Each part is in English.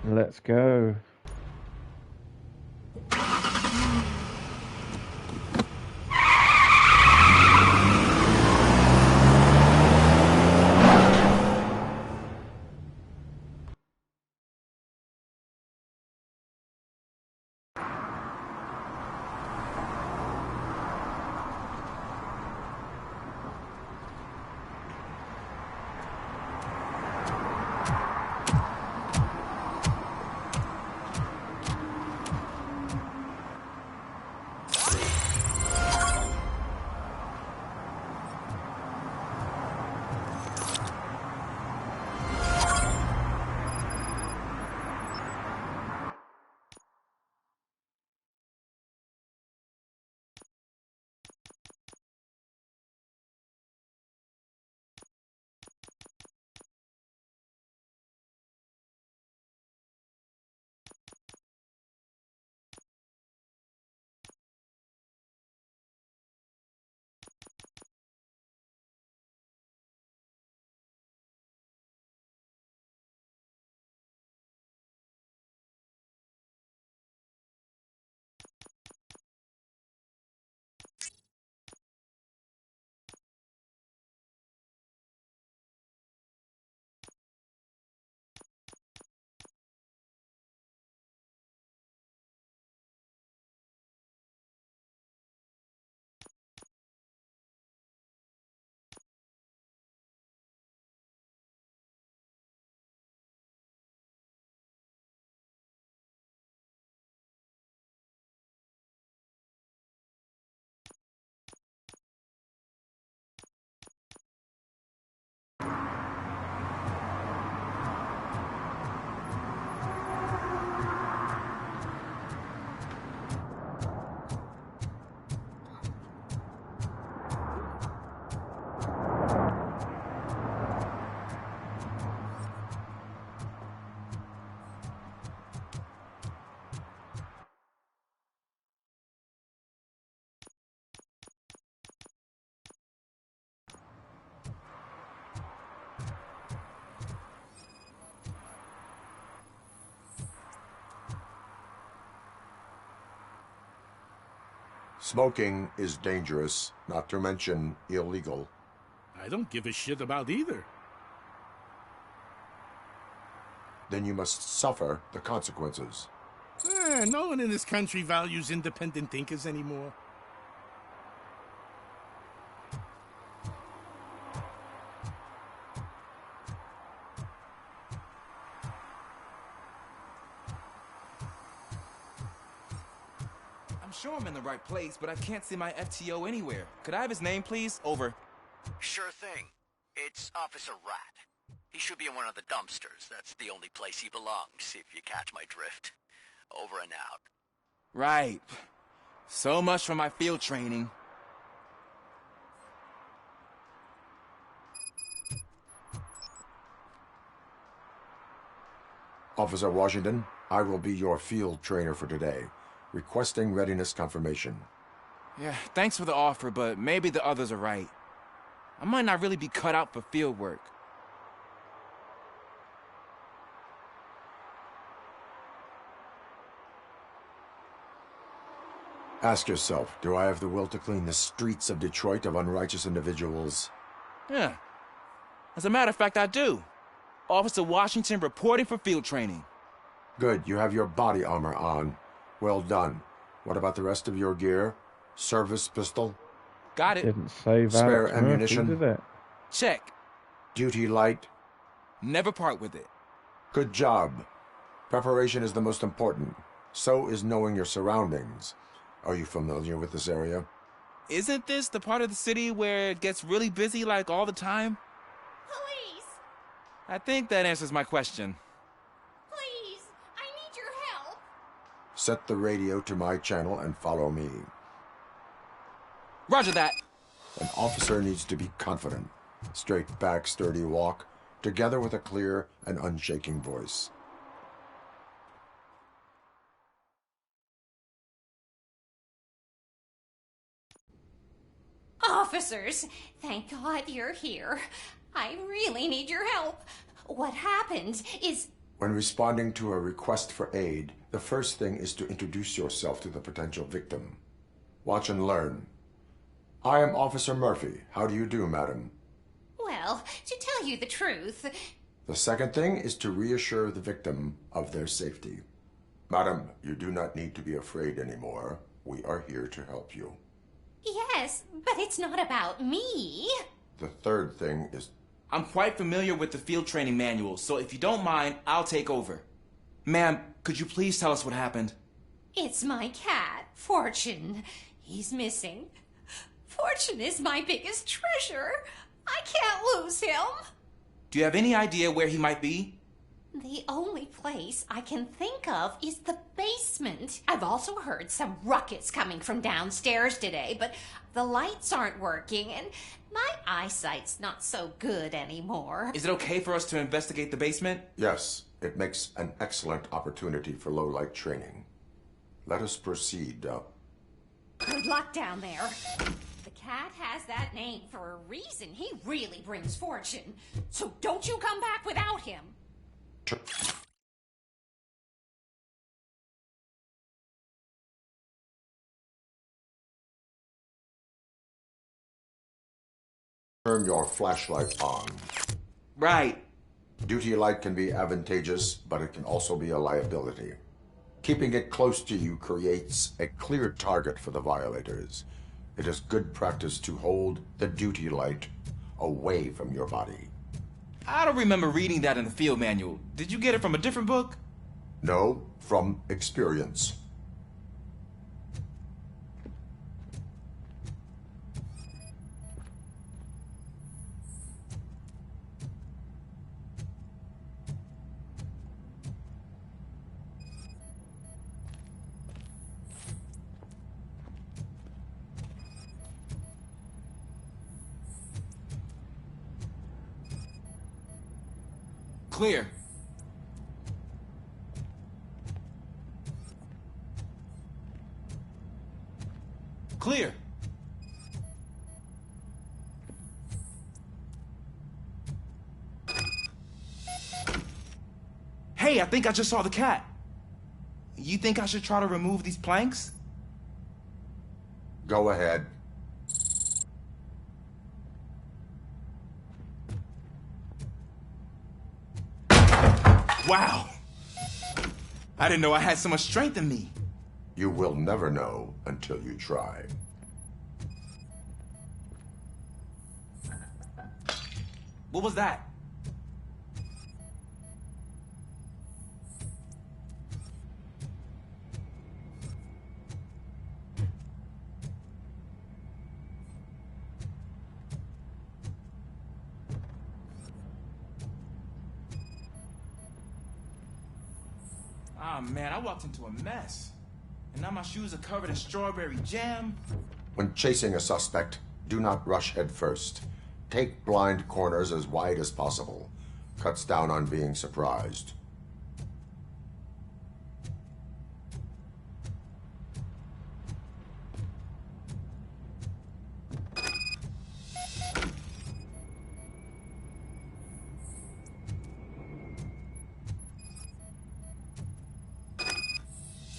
Let's go. Smoking is dangerous, not to mention illegal. I don't give a shit about either. Then you must suffer the consequences. No one in this country values independent thinkers anymore. I'm sure I'm in the right place, but I can't see my FTO anywhere. Could I have his name, please? Over. Sure thing. It's Officer Rat. He should be in one of the dumpsters. That's the only place he belongs, if you catch my drift. Over and out. Right. So much for my field training. Officer Washington, I will be your field trainer for today. Requesting readiness confirmation. Yeah, thanks for the offer, but maybe the others are right. I might not really be cut out for field work. Ask yourself, do I have the will to clean the streets of Detroit of unrighteous individuals? Yeah. As a matter of fact, I do. Officer Washington reporting for field training. Good, you have your body armor on. Well done. What about the rest of your gear? Service pistol? Got it. Didn't save Spare Alex ammunition? Murphy, did it? Check. Duty light? Never part with it. Good job. Preparation is the most important. So is knowing your surroundings. Are you familiar with this area? Isn't this the part of the city where it gets really busy like all the time? Police! I think that answers my question. Please! I need your help! Set the radio to my channel and follow me. Roger that. An officer needs to be confident. Straight back, sturdy walk, together with a clear and unshaking voice. Officers, thank God you're here. I really need your help. What happened is... When responding to a request for aid, the first thing is to introduce yourself to the potential victim. Watch and learn. I am Officer Murphy. How do you do, madam? Well, to tell you the truth... The second thing is to reassure the victim of their safety. Madam, you do not need to be afraid anymore. We are here to help you. Yes, but it's not about me. The third thing is... I'm quite familiar with the field training manual, so if you don't mind, I'll take over. Ma'am, could you please tell us what happened? It's my cat, Fortune. He's missing. Fortune is my biggest treasure. I can't lose him. Do you have any idea where he might be? The only place I can think of is the basement. I've also heard some ruckus coming from downstairs today, but the lights aren't working and my eyesight's not so good anymore. Is it okay for us to investigate the basement? Yes, it makes an excellent opportunity for low-light training. Let us proceed. Good luck down there. The cat has that name for a reason. He really brings fortune. So don't you come back without him. Turn your flashlight on. Right. Duty light can be advantageous, but it can also be a liability. Keeping it close to you creates a clear target for the violators. It is good practice to hold the duty light away from your body. I don't remember reading that in the field manual. Did you get it from a different book? No, from experience. Clear. Clear. Hey, I think I just saw the cat. You think I should try to remove these planks? Go ahead. Wow. I didn't know I had so much strength in me. You will never know until you try. What was that? Ah, man, I walked into a mess. And now my shoes are covered in strawberry jam. When chasing a suspect, do not rush head first. Take blind corners as wide as possible. Cuts down on being surprised.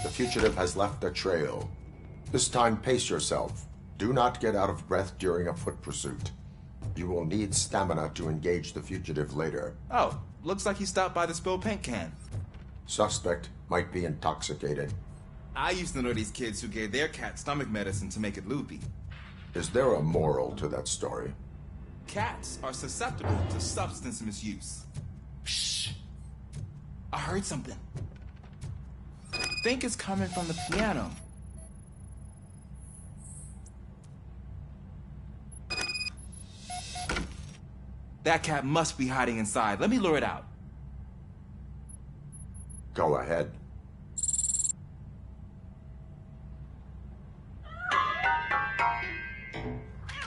The fugitive has left a trail. This time, pace yourself. Do not get out of breath during a foot pursuit. You will need stamina to engage the fugitive later. Oh, looks like he stopped by the spilled paint can. Suspect might be intoxicated. I used to know these kids who gave their cat stomach medicine to make it loopy. Is there a moral to that story? Cats are susceptible to substance misuse. Shh. I heard something. I think it's coming from the piano. That cat must be hiding inside. Let me lure it out. Go ahead.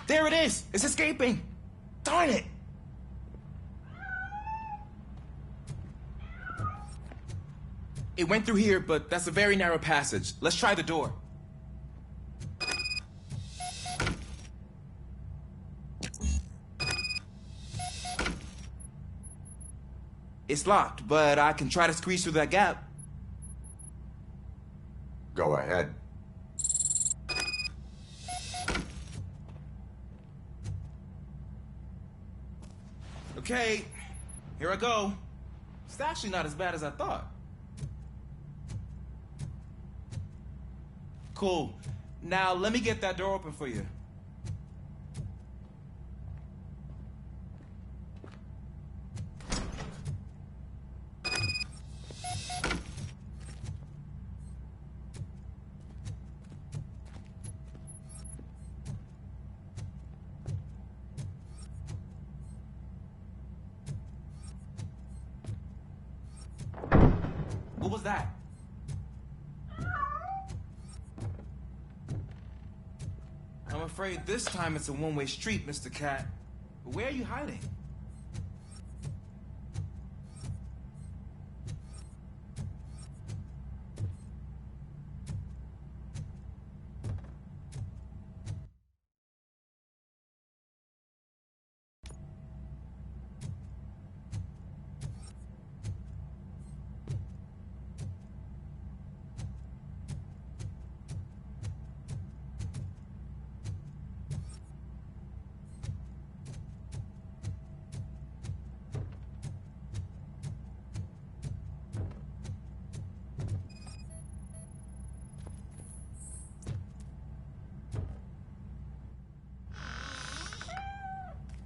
There it is! It's escaping! Darn it! It went through here, but that's a very narrow passage. Let's try the door. It's locked, but I can try to squeeze through that gap. Go ahead. Okay, here I go. It's actually not as bad as I thought. Cool. Now let me get that door open for you. What was that? I'm afraid this time it's a one-way street, Mr. Cat. But where are you hiding?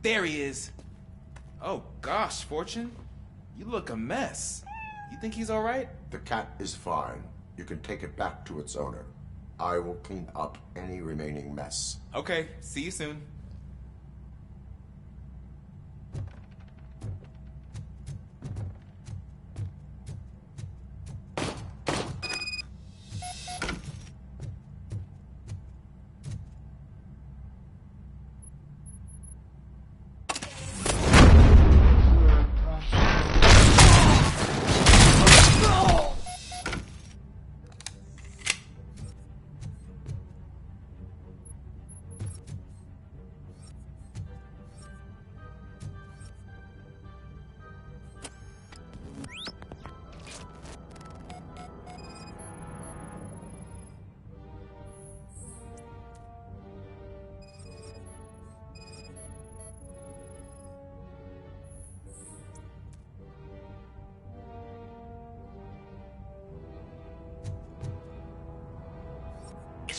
There he is. Oh gosh, Fortune. You look a mess. You think he's all right? The cat is fine. You can take it back to its owner. I will clean up any remaining mess. Okay, see you soon.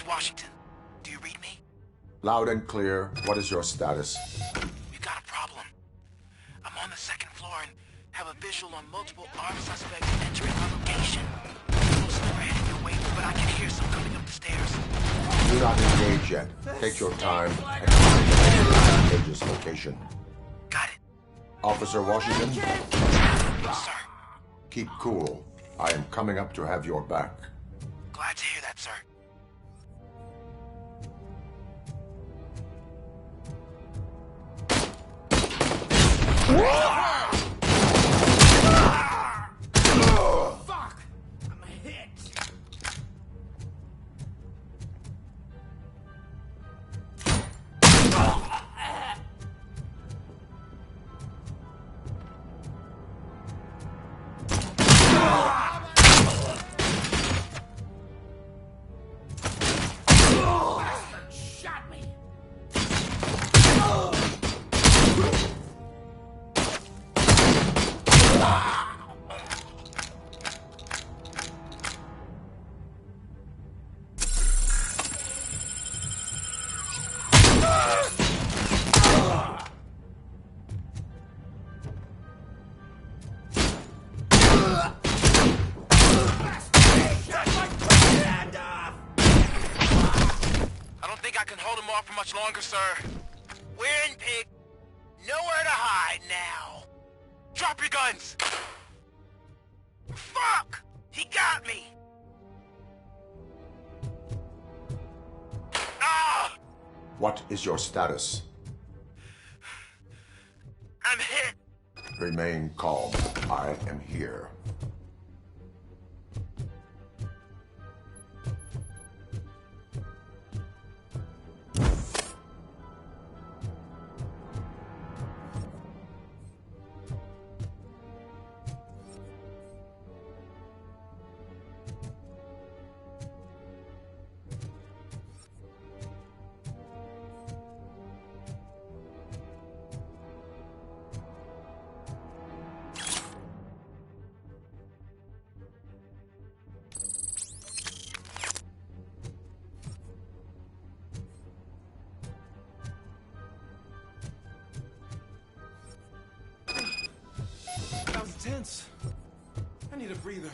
Washington, do you read me? Loud and clear. What is your status? We've got a problem. I'm on the second floor and have a visual on multiple armed suspects entering our location. Most of them are heading your way, but I can hear some coming up the stairs. Do not engage yet. Take your time and find Page's location. Got it. Officer Washington? Yes, sir. Keep cool. I am coming up to have your back. Glad to hear that, sir. Fuck! I'm hit. Shot me. For much longer, sir. We're in, Pig. Nowhere to hide now. Drop your guns! Fuck! He got me! Ah! What is your status? I'm hit. Remain calm. I am here. need a breather.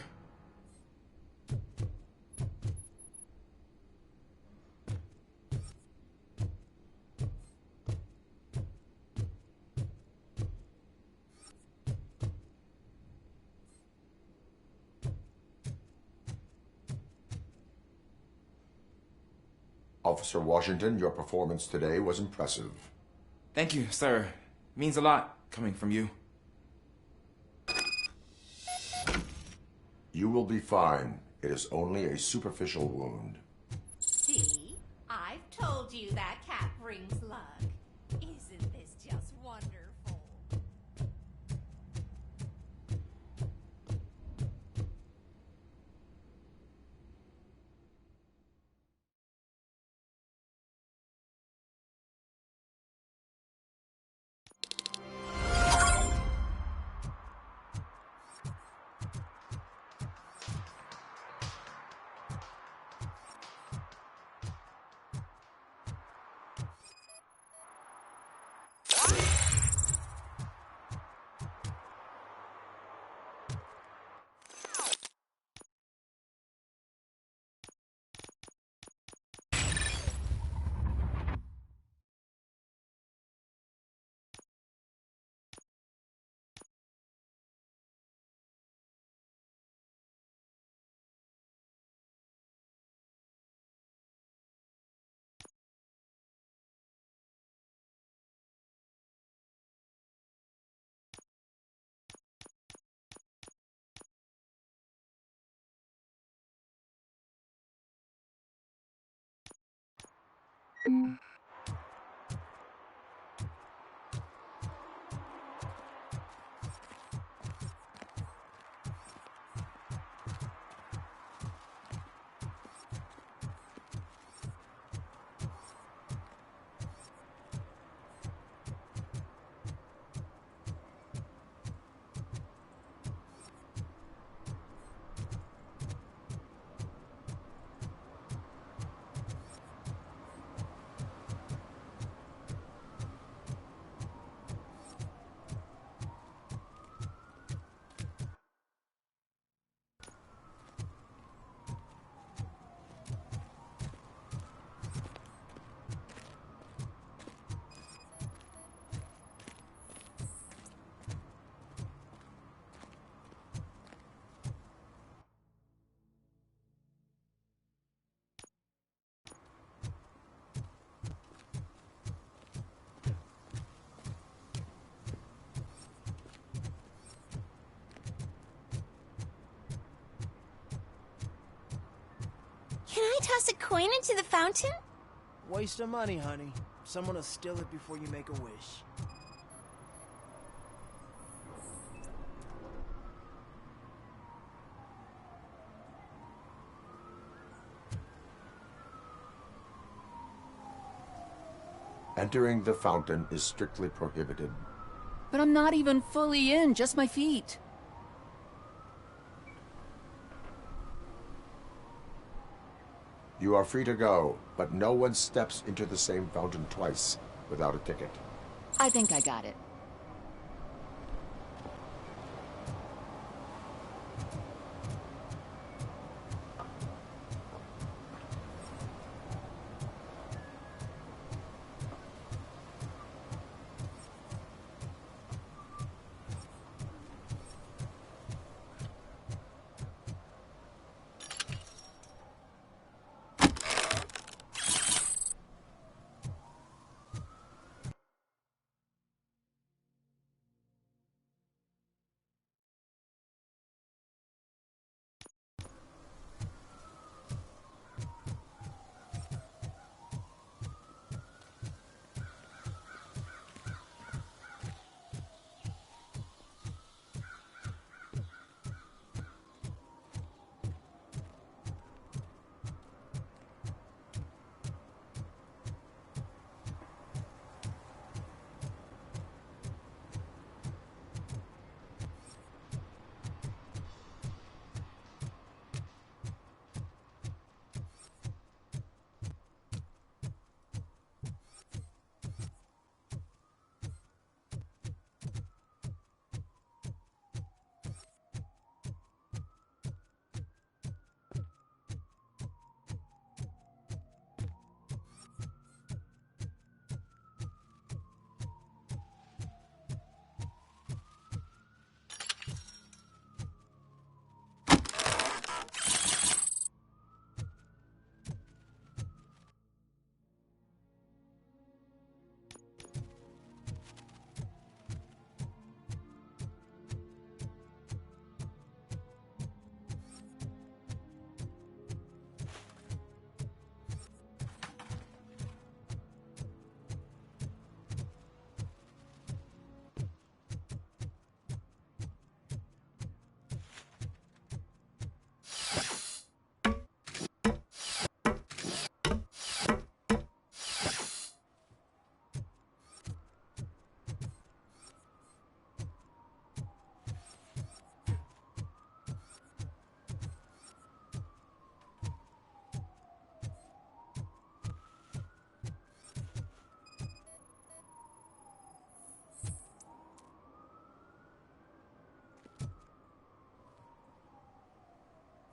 Officer Washington, your performance today was impressive. Thank you, sir. Means a lot coming from you. You will be fine. It is only a superficial wound. See? I've told you that cat brings luck. Isn't this just wonderful? Can I toss a coin into the fountain? Waste of money, honey. Someone will steal it before you make a wish. Entering the fountain is strictly prohibited. But I'm not even fully in, just my feet. You are free to go, but no one steps into the same fountain twice without a ticket. I think I got it.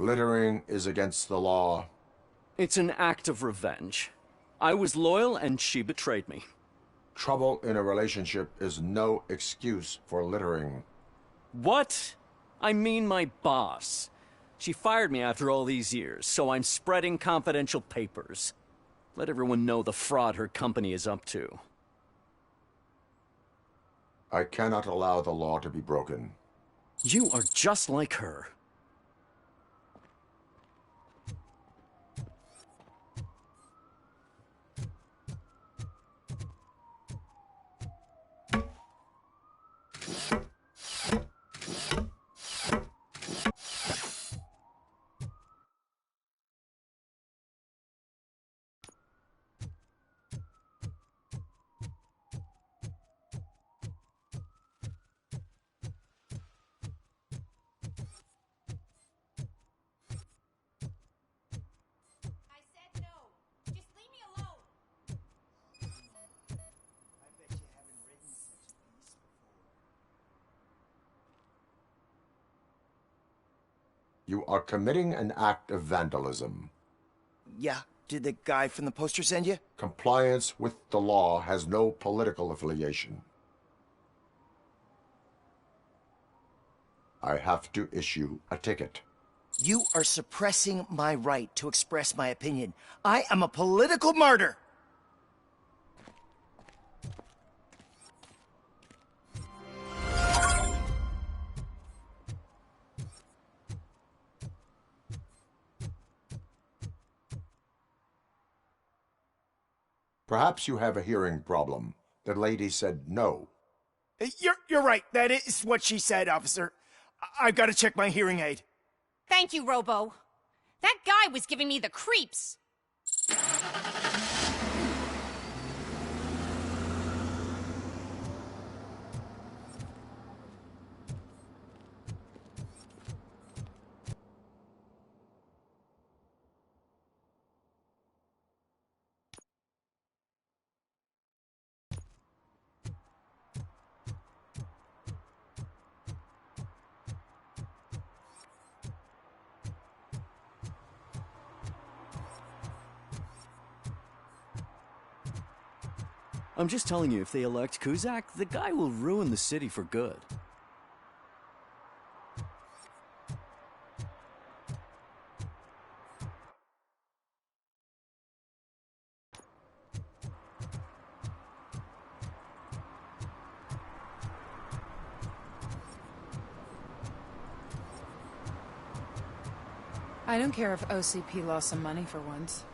Littering is against the law. It's an act of revenge. I was loyal and she betrayed me. Trouble in a relationship is no excuse for littering. What? I mean my boss. She fired me after all these years, so I'm spreading confidential papers. Let everyone know the fraud her company is up to. I cannot allow the law to be broken. You are just like her. I said no. Just leave me alone. I bet you haven't written such a piece before. You are committing an act of vandalism. Yeah, did the guy from the poster send you? Compliance with the law has no political affiliation. I have to issue a ticket. You are suppressing my right to express my opinion. I am a political martyr! Perhaps you have a hearing problem. The lady said no. You're right. That is what she said, officer. I've got to check my hearing aid. Thank you, Robo. That guy was giving me the creeps. I'm just telling you, if they elect Kuzak, the guy will ruin the city for good. I don't care if OCP lost some money for once.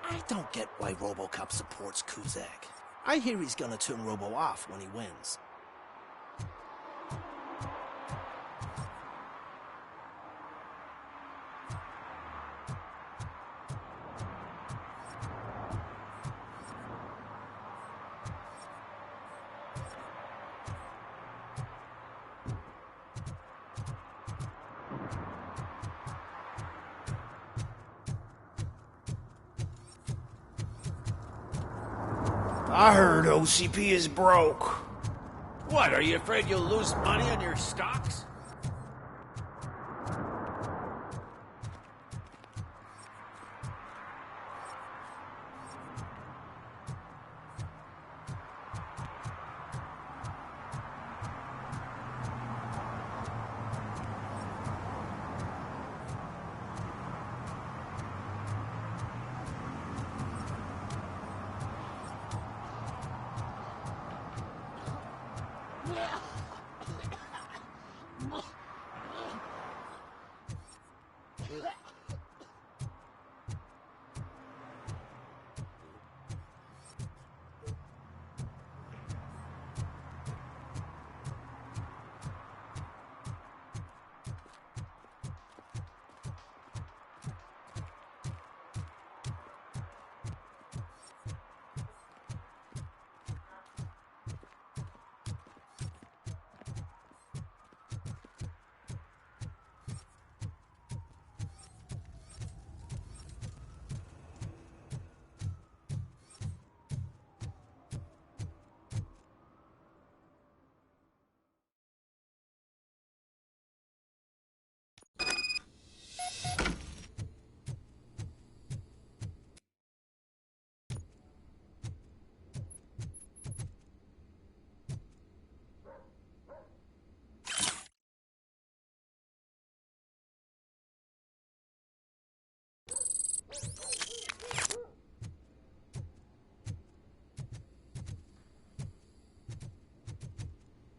I don't get why Robocop supports Kuzak. I hear he's gonna turn Robo off when he wins. I heard OCP is broke. What, are you afraid you'll lose money on your stocks?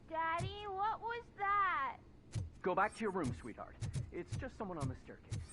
Daddy, what was that? Go back to your room, sweetheart. It's just someone on the staircase.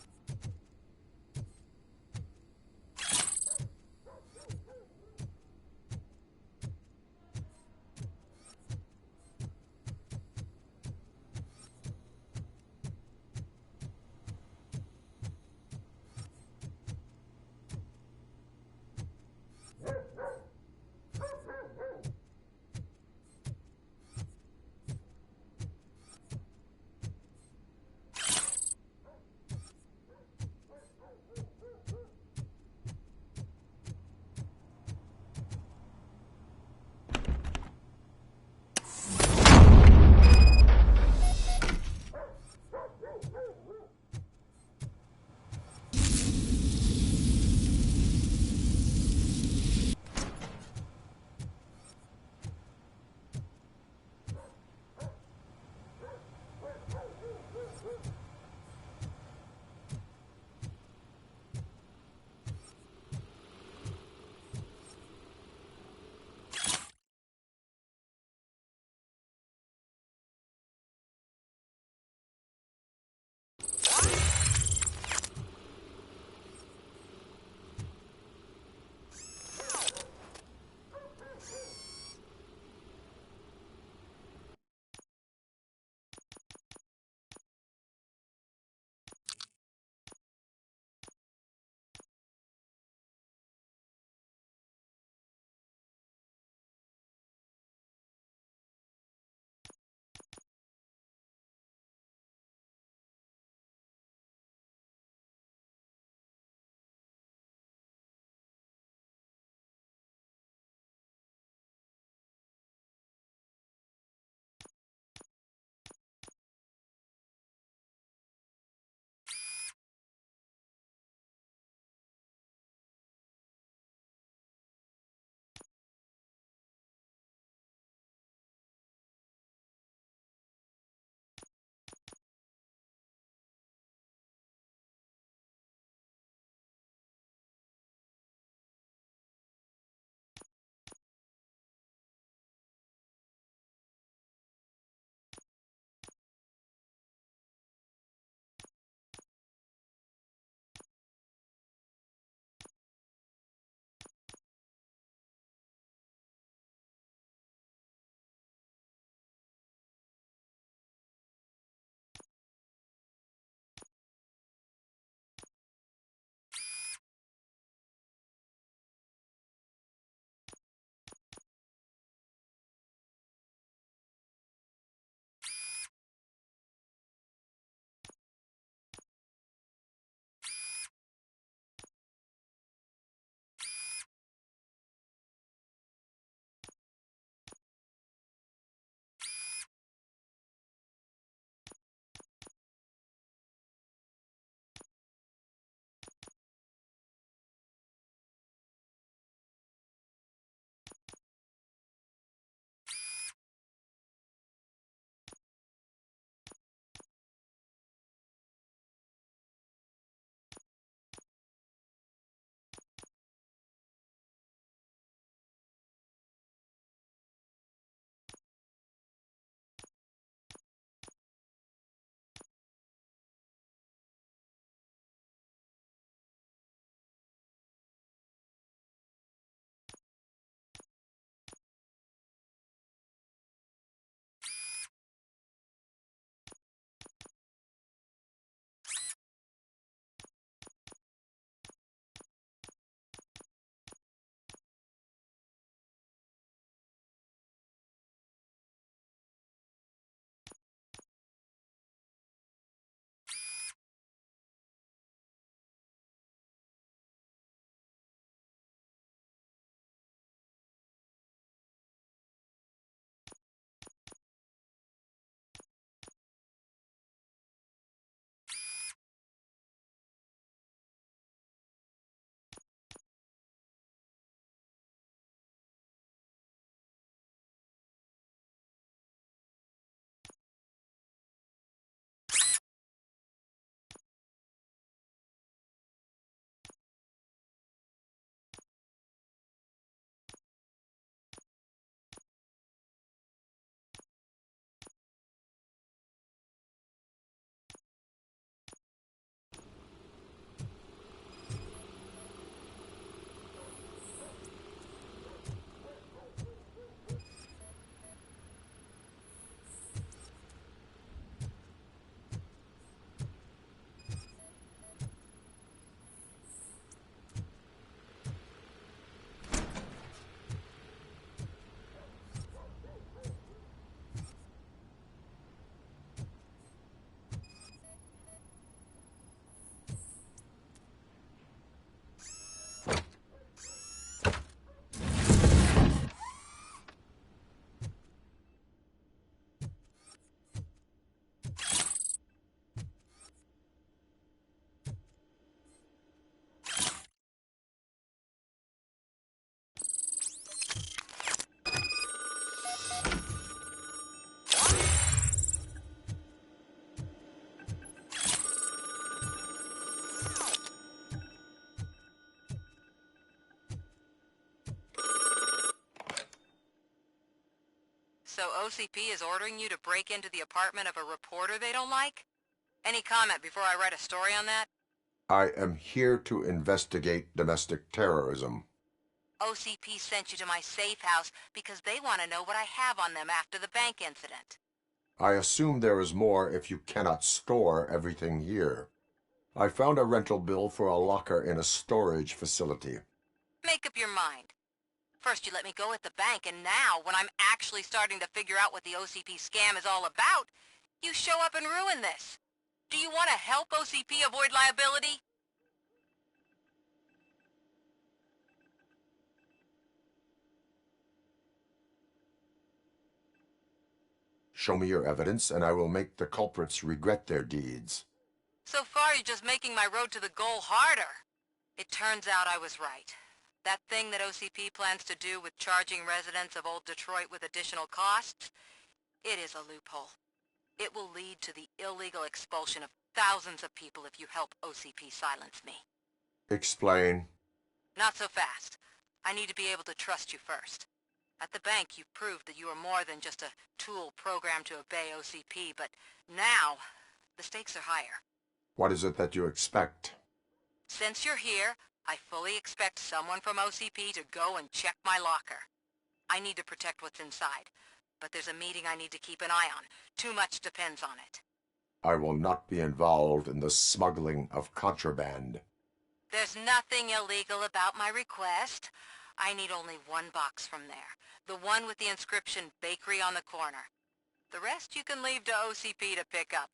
So OCP is ordering you to break into the apartment of a reporter they don't like? Any comment before I write a story on that? I am here to investigate domestic terrorism. OCP sent you to my safe house because they want to know what I have on them after the bank incident. I assume there is more if you cannot store everything here. I found a rental bill for a locker in a storage facility. Make up your mind. First you let me go at the bank, and now, when I'm actually starting to figure out what the OCP scam is all about, you show up and ruin this. Do you want to help OCP avoid liability? Show me your evidence, and I will make the culprits regret their deeds. So far, you're just making my road to the goal harder. It turns out I was right. That thing that OCP plans to do with charging residents of Old Detroit with additional costs, it is a loophole. It will lead to the illegal expulsion of thousands of people if you help OCP silence me. Explain. Not so fast. I need to be able to trust you first. At the bank, you proved that you are more than just a tool programmed to obey OCP, but now, the stakes are higher. What is it that you expect? Since you're here, I fully expect someone from OCP to go and check my locker. I need to protect what's inside, but there's a meeting I need to keep an eye on. Too much depends on it. I will not be involved in the smuggling of contraband. There's nothing illegal about my request. I need only one box from there. The one with the inscription Bakery on the corner. The rest you can leave to OCP to pick up.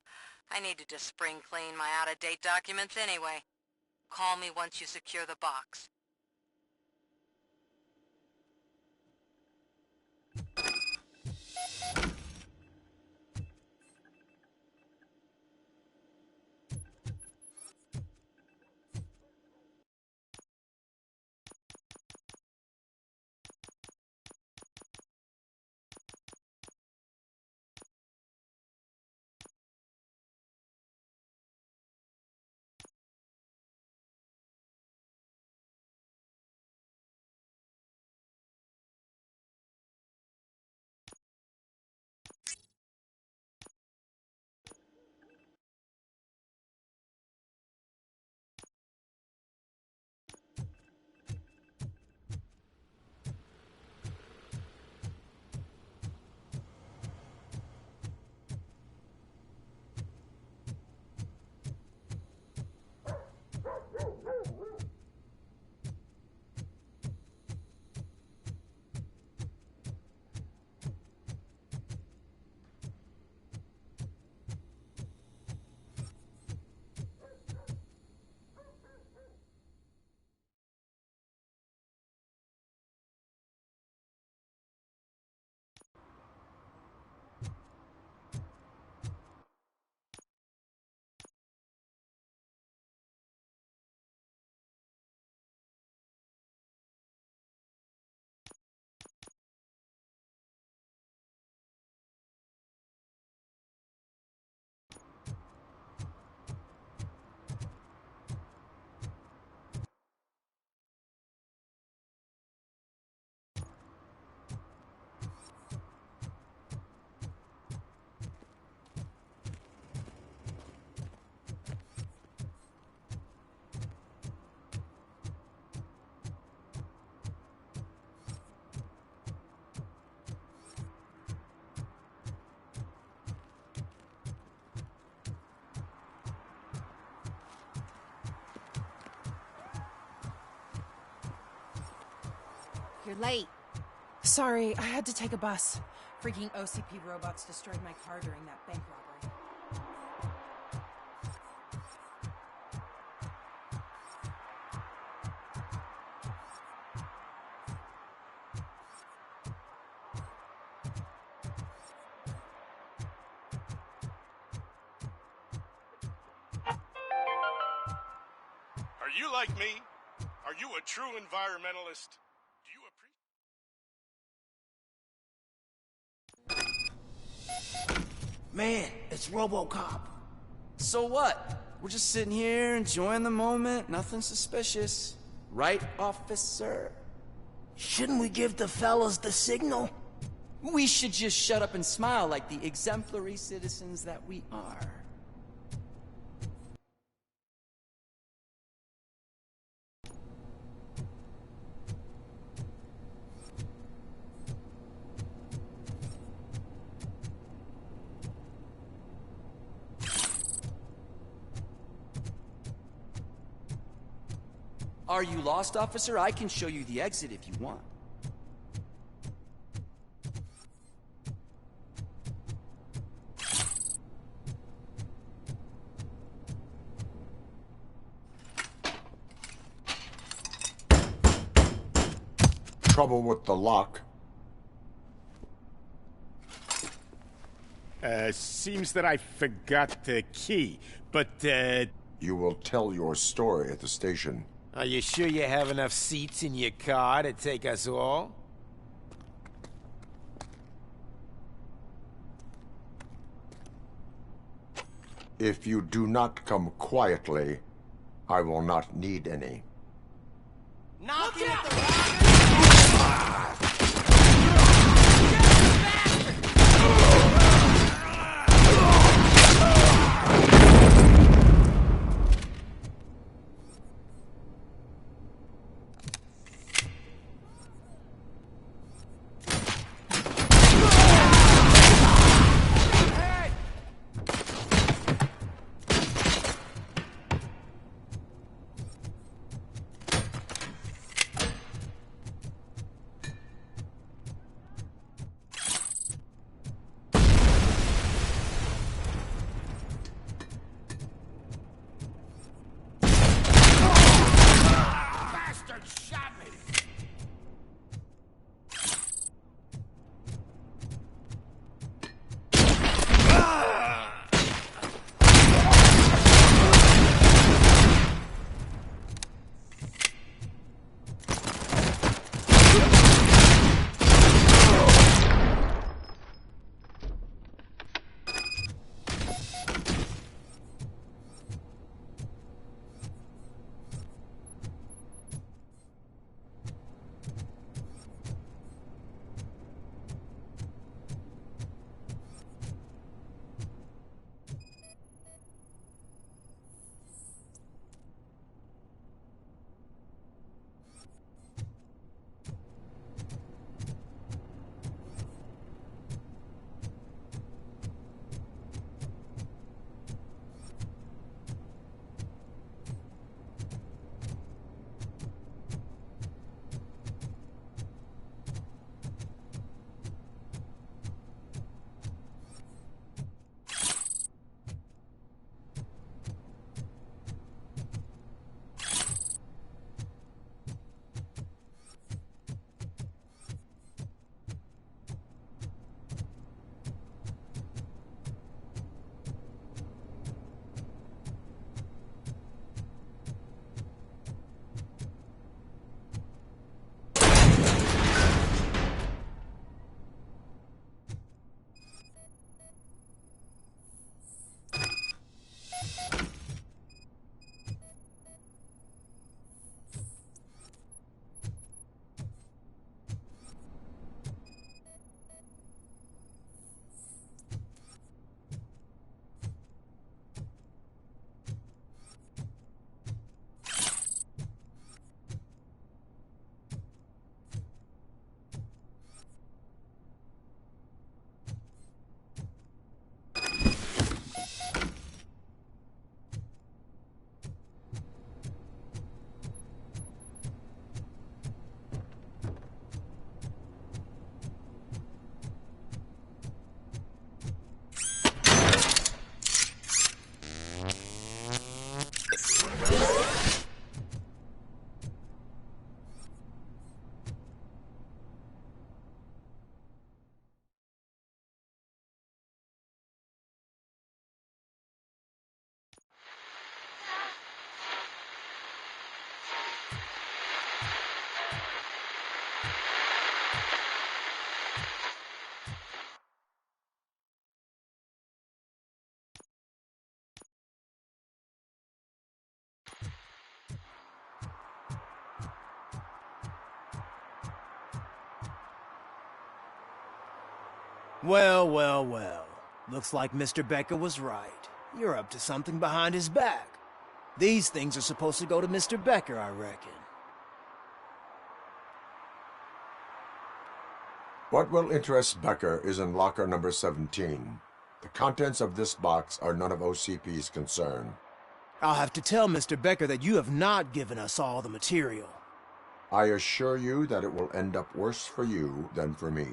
I needed to spring clean my out-of-date documents anyway. Call me once you secure the box. You're late. Sorry, I had to take a bus. Freaking OCP robots destroyed my car during that bank robbery. Are you like me? Are you a true environmentalist? Do you appreciate... Man, it's Robocop. So what? We're just sitting here enjoying the moment, nothing suspicious. Right, officer? Shouldn't we give the fellas the signal? We should just shut up and smile like the exemplary citizens that we are. Are you lost, officer? I can show you the exit if you want. Trouble with the lock. Seems that I forgot the key, but, You will tell your story at the station. Are you sure you have enough seats in your car to take us all? If you do not come quietly, I will not need any. Knocking at the Well, well, well. Looks like Mr. Becker was right. You're up to something behind his back. These things are supposed to go to Mr. Becker, I reckon. What will interest Becker is in locker number 17. The contents of this box are none of OCP's concern. I'll have to tell Mr. Becker that you have not given us all the material. I assure you that it will end up worse for you than for me.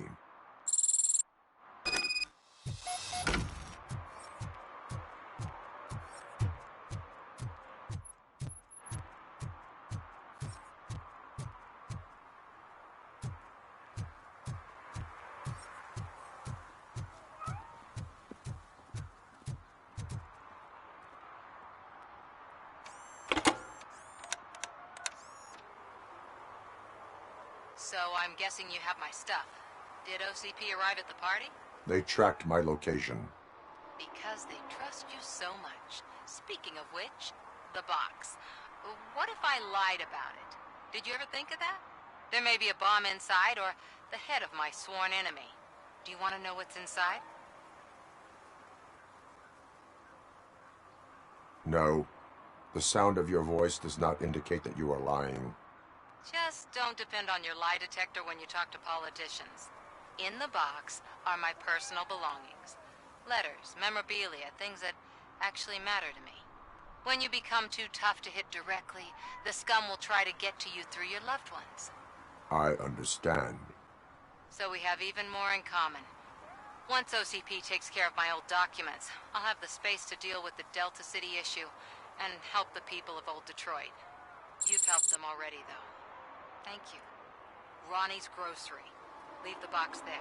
So I'm guessing you have my stuff. Did OCP arrive at the party? They tracked my location. Because they trust you so much. Speaking of which, the box. What if I lied about it? Did you ever think of that? There may be a bomb inside or the head of my sworn enemy. Do you want to know what's inside? No. The sound of your voice does not indicate that you are lying. Just don't depend on your lie detector when you talk to politicians. In the box are my personal belongings. Letters, memorabilia, things that actually matter to me. When you become too tough to hit directly, the scum will try to get to you through your loved ones. I understand. So we have even more in common. Once OCP takes care of my old documents, I'll have the space to deal with the Delta City issue and help the people of Old Detroit. You've helped them already, though. Thank you. Ronnie's Grocery. Leave the box there.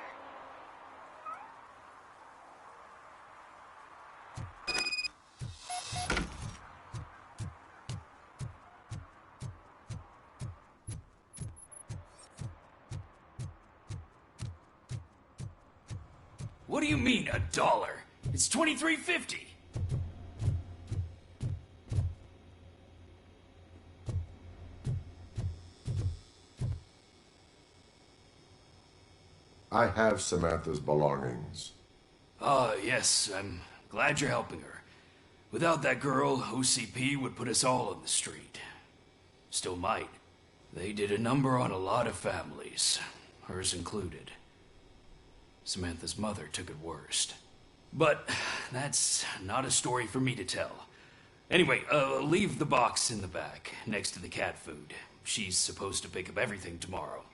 What do you mean, $1? It's $23.50. I have Samantha's belongings. Ah, yes, I'm glad you're helping her. Without that girl, OCP would put us all on the street. Still might. They did a number on a lot of families, hers included. Samantha's mother took it worst. But that's not a story for me to tell. Anyway, leave the box in the back, next to the cat food. She's supposed to pick up everything tomorrow.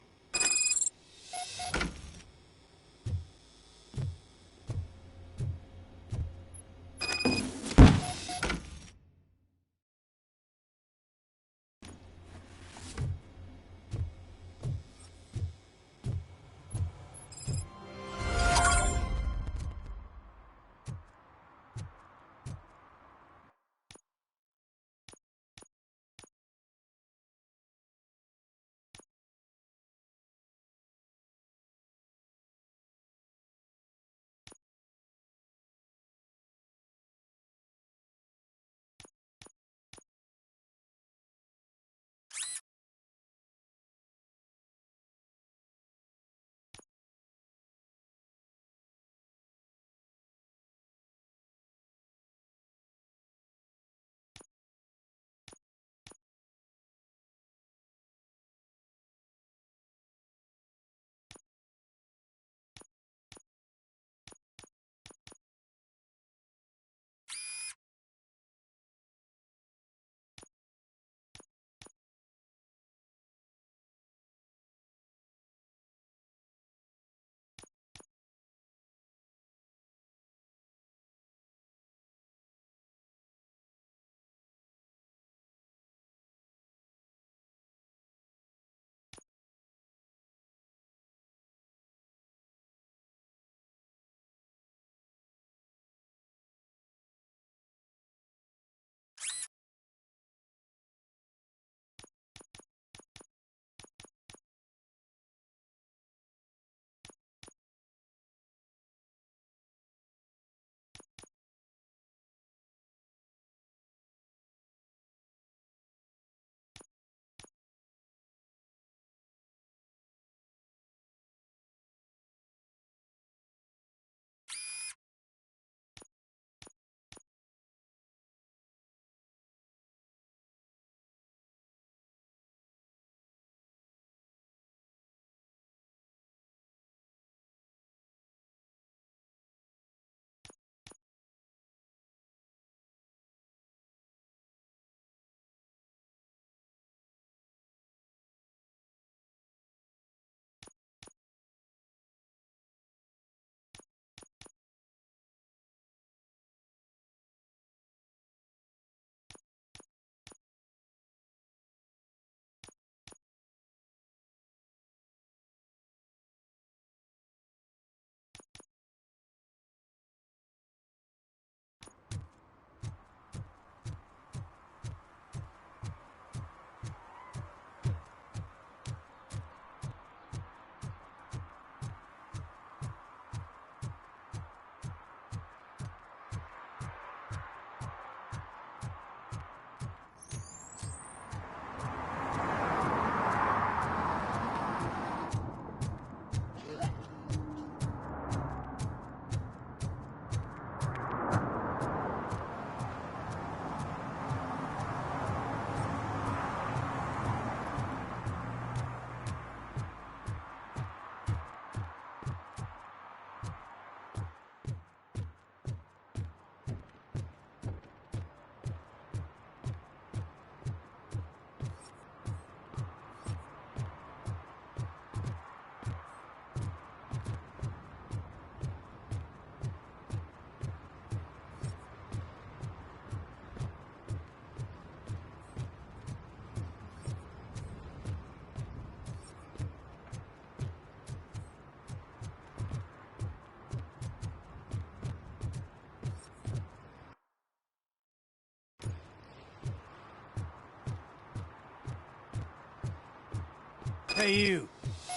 Hey, you.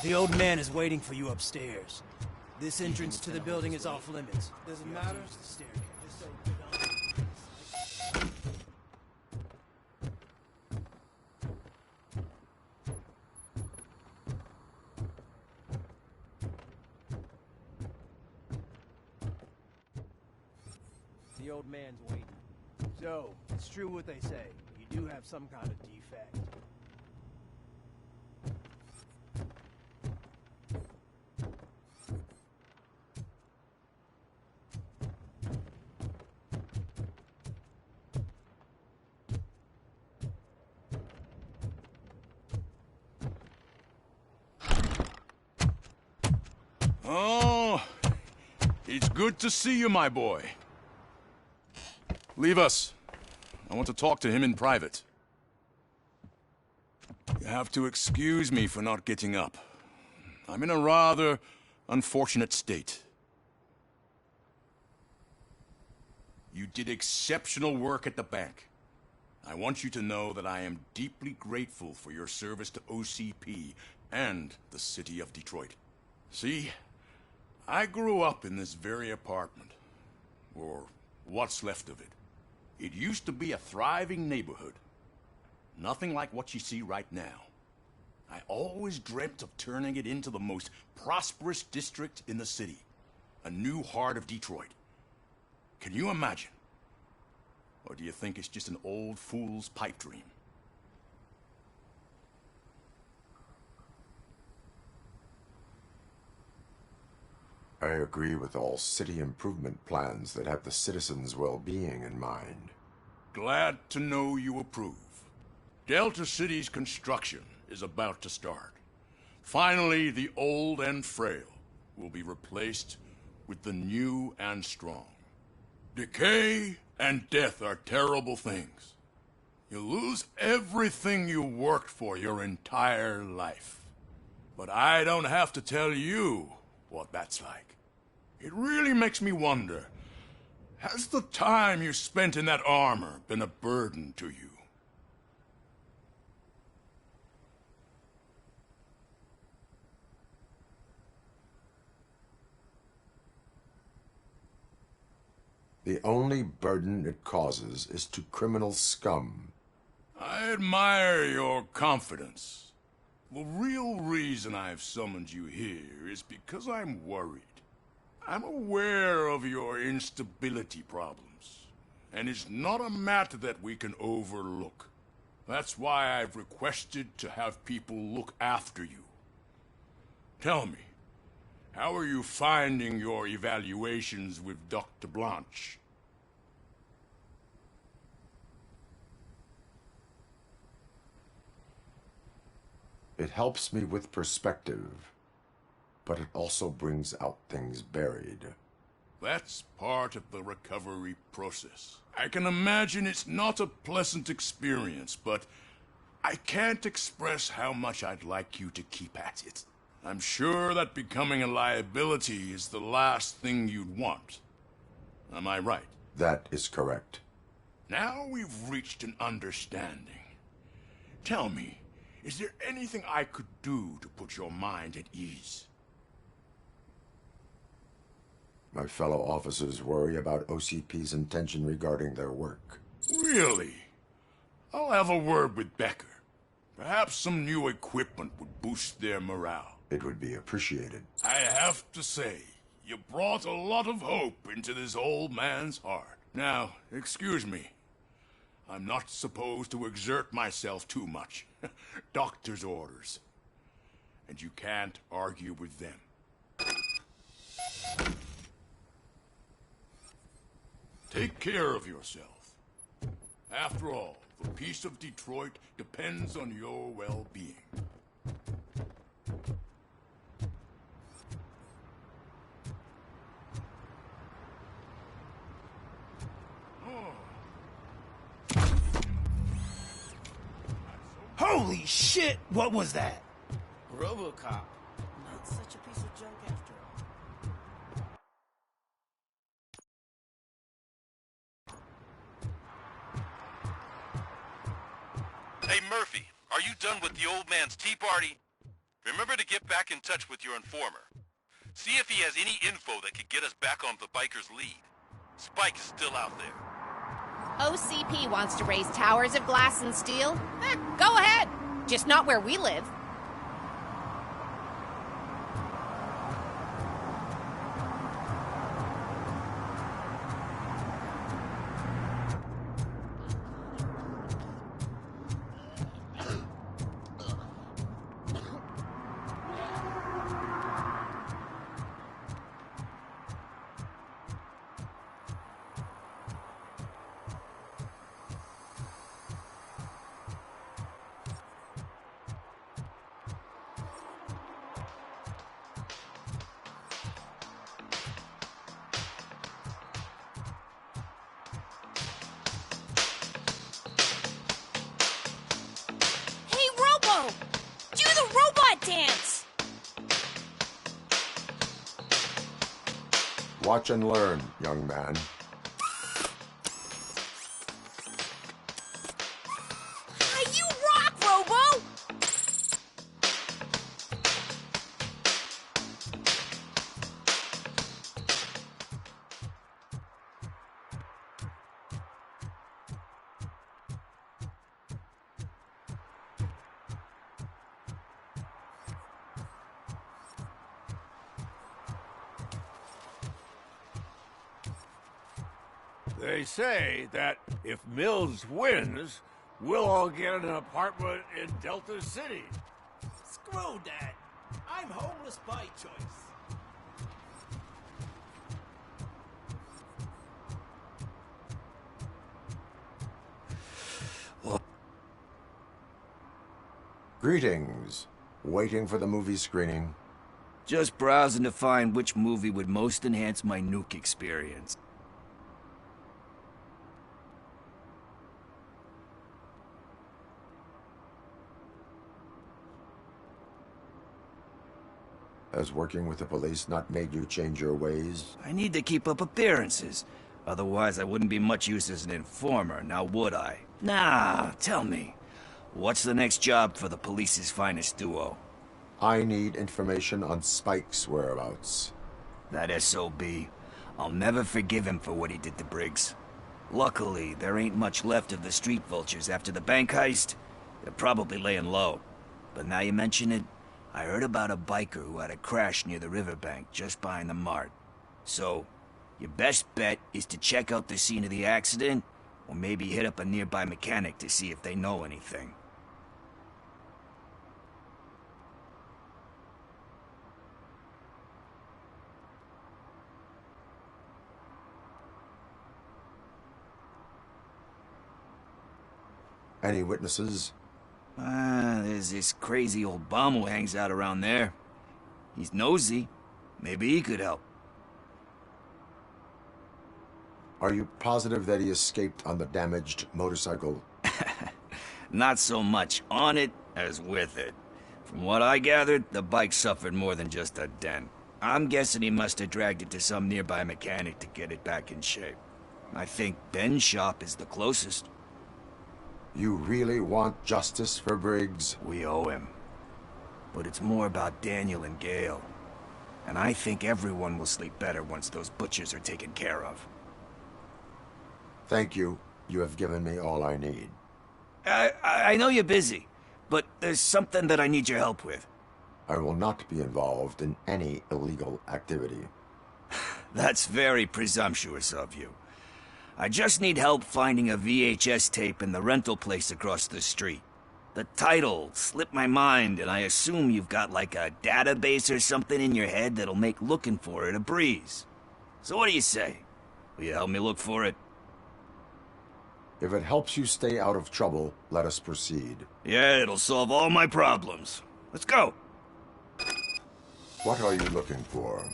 The old man is waiting for you upstairs. This entrance to the building is off limits. Doesn't matter. Use the staircase. Just so you don't... The old man's waiting. So, it's true what they say. You do have some kind of defect. Oh, it's good to see you, my boy. Leave us. I want to talk to him in private. You have to excuse me for not getting up. I'm in a rather unfortunate state. You did exceptional work at the bank. I want you to know that I am deeply grateful for your service to OCP and the city of Detroit. See, I grew up in this very apartment, or what's left of it. It used to be a thriving neighborhood. Nothing like what you see right now. I always dreamt of turning it into the most prosperous district in the city. A new heart of Detroit. Can you imagine? Or do you think it's just an old fool's pipe dream? I agree with all city improvement plans that have the citizens' well-being in mind. Glad to know you approve. Delta City's construction is about to start. Finally, the old and frail will be replaced with the new and strong. Decay and death are terrible things. You lose everything you worked for your entire life. But I don't have to tell you what that's like. It really makes me wonder, has the time you spent in that armor been a burden to you? The only burden it causes is to criminal scum. I admire your confidence. The real reason I've summoned you here is because I'm worried. I'm aware of your instability problems, and it's not a matter that we can overlook. That's why I've requested to have people look after you. Tell me, how are you finding your evaluations with Dr. Blanche? It helps me with perspective, but it also brings out things buried. That's part of the recovery process. I can imagine it's not a pleasant experience, but I can't express how much I'd like you to keep at it. I'm sure that becoming a liability is the last thing you'd want. Am I right? That is correct. Now we've reached an understanding. Tell me, is there anything I could do to put your mind at ease? My fellow officers worry about OCP's intention regarding their work. Really? I'll have a word with Becker. Perhaps some new equipment would boost their morale. It would be appreciated. I have to say, you brought a lot of hope into this old man's heart. Now, excuse me. I'm not supposed to exert myself too much. Doctor's orders. And you can't argue with them. Take care of yourself. After all, the peace of Detroit depends on your well-being. Holy shit! What was that? Robocop. Not such a piece of junk after all. Hey, Murphy, are you done with the old man's tea party? Remember to get back in touch with your informer. See if he has any info that could get us back on the biker's lead. Spike is still out there. OCP wants to raise towers of glass and steel? Go ahead. Just not where we live. Do the robot dance! Watch and learn, young man. You rock, Robo! They say that if Mills wins, we'll all get an apartment in Delta City. Screw that. I'm homeless by choice. Greetings. Waiting for the movie screening. Just browsing to find which movie would most enhance my nuke experience. Has working with the police not made you change your ways? I need to keep up appearances. Otherwise, I wouldn't be much use as an informer, now would I? Nah, tell me. What's the next job for the police's finest duo? I need information on Spike's whereabouts. That SOB. I'll never forgive him for what he did to Briggs. Luckily, there ain't much left of the street vultures after the bank heist. They're probably laying low. But now you mention it, I heard about a biker who had a crash near the riverbank just behind the mart. So, your best bet is to check out the scene of the accident, or maybe hit up a nearby mechanic to see if they know anything. Any witnesses? There's this crazy old bum who hangs out around there. He's nosy. Maybe he could help. Are you positive that he escaped on the damaged motorcycle? Not so much on it as with it. From what I gathered, the bike suffered more than just a dent. I'm guessing he must have dragged it to some nearby mechanic to get it back in shape. I think Ben's shop is the closest. You really want justice for Briggs? We owe him. But it's more about Daniel and Gale. And I think everyone will sleep better once those butchers are taken care of. Thank you. You have given me all I need. I know you're busy, but there's something that I need your help with. I will not be involved in any illegal activity. That's very presumptuous of you. I just need help finding a VHS tape in the rental place across the street. The title slipped my mind, and I assume you've got like a database or something in your head that'll make looking for it a breeze. So what do you say? Will you help me look for it? If it helps you stay out of trouble, let us proceed. Yeah, it'll solve all my problems. Let's go. What are you looking for?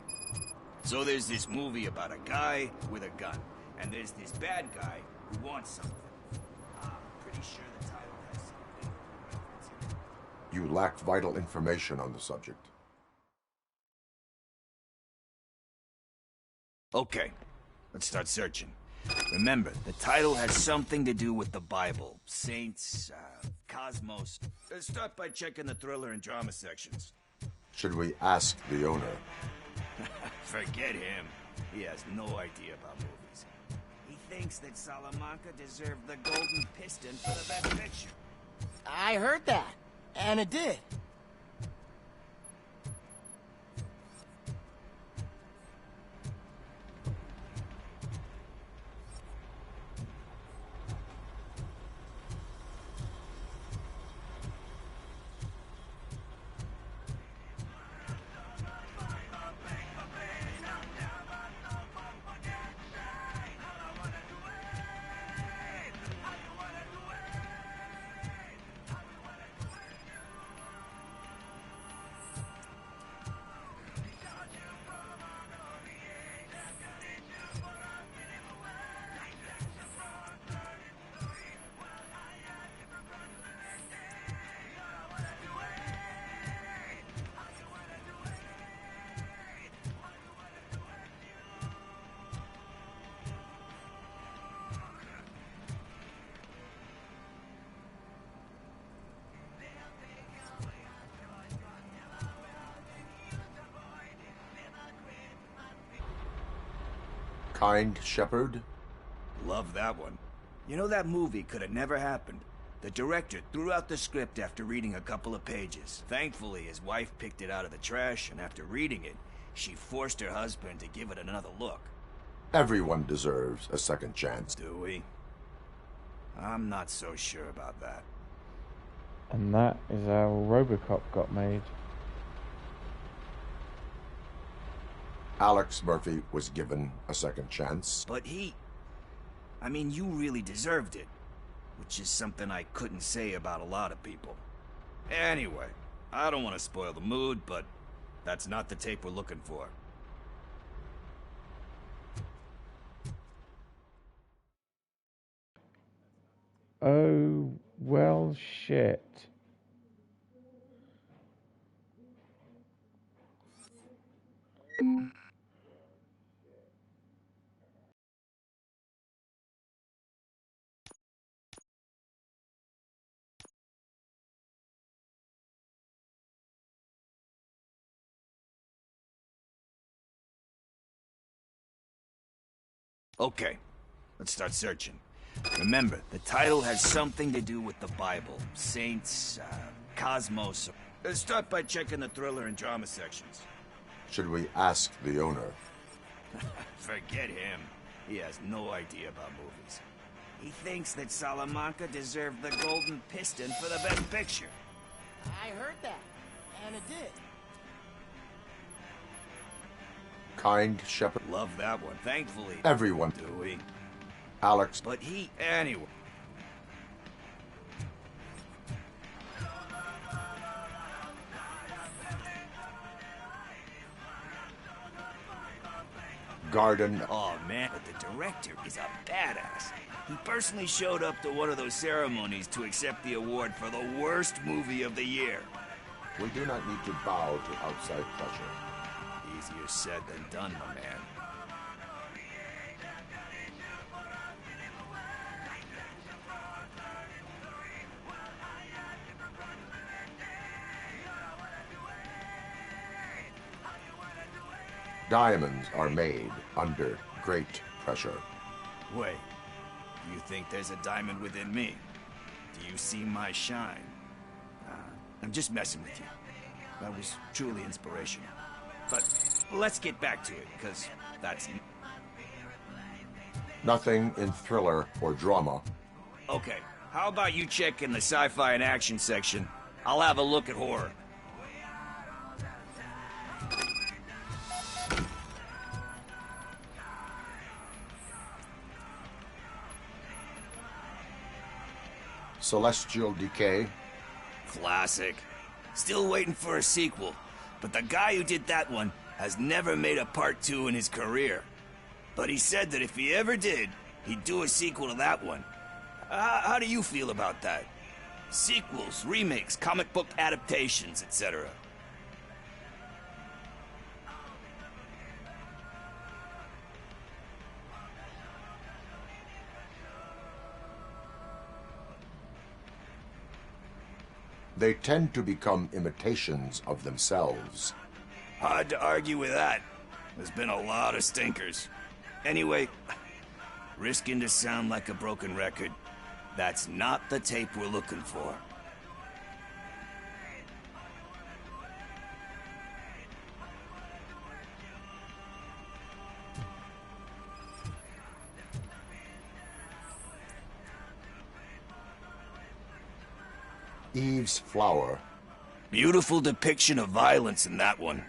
So there's this movie about a guy with a gun. And there's this bad guy who wants something. I'm pretty sure the title has something. You lack vital information on the subject. Okay, let's start searching. Remember, the title has something to do with the Bible. Saints, Cosmos. Start by checking the thriller and drama sections. Should we ask the owner? Forget him. He has no idea about movies. He thinks that Salamanca deserved the Golden Piston for the best picture. I heard that, and it did. Kind Shepherd? Love that one. You know, that movie could have never happened. The director threw out the script after reading a couple of pages. Thankfully, his wife picked it out of the trash, and after reading it, she forced her husband to give it another look. Everyone deserves a second chance. Do we? I'm not so sure about that. And that is how Robocop got made. Alex Murphy was given a second chance. But I mean, you really deserved it. Which is something I couldn't say about a lot of people. Anyway, I don't want to spoil the mood, but that's not the tape we're looking for. Oh, well, shit. Okay, let's start searching. Remember, the title has something to do with the Bible. Saints, Cosmos. Start by checking the thriller and drama sections. Should we ask the owner? Forget him. He has no idea about movies. He thinks that Salamanca deserved the Golden Piston for the best picture. I heard that, and it did. Kind Shepherd? Love that one. Thankfully. Everyone. Do we? Alex. But anyway. Garden. Oh man, but the director is a badass. He personally showed up to one of those ceremonies to accept the award for the worst movie of the year. We do not need to bow to outside pressure. Easier said than done, my man. Diamonds are made under great pressure. Wait, you think there's a diamond within me? Do you see my shine? I'm just messing with you. That was truly inspirational. But let's get back to it, because that's... Nothing in thriller or drama. Okay, how about you check in the sci-fi and action section? I'll have a look at horror. Celestial Decay. Classic. Still waiting for a sequel, but the guy who did that one has never made a part 2 in his career. But he said that if he ever did, he'd do a sequel to that one. How do you feel about that? Sequels, remakes, comic book adaptations, etc. They tend to become imitations of themselves. Hard to argue with that. There's been a lot of stinkers. Anyway, risking to sound like a broken record, that's not the tape we're looking for. Eve's flower. Beautiful depiction of violence in that one.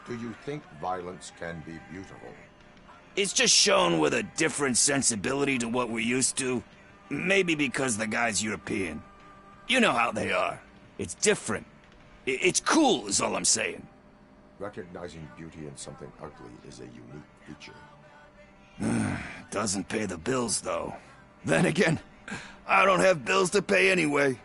Do you think violence can be beautiful? It's just shown with a different sensibility to what we're used to. Maybe because the guy's European. You know how they are. It's different. It's cool, is all I'm saying. Recognizing beauty in something ugly is a unique feature. Doesn't pay the bills, though. Then again, I don't have bills to pay anyway.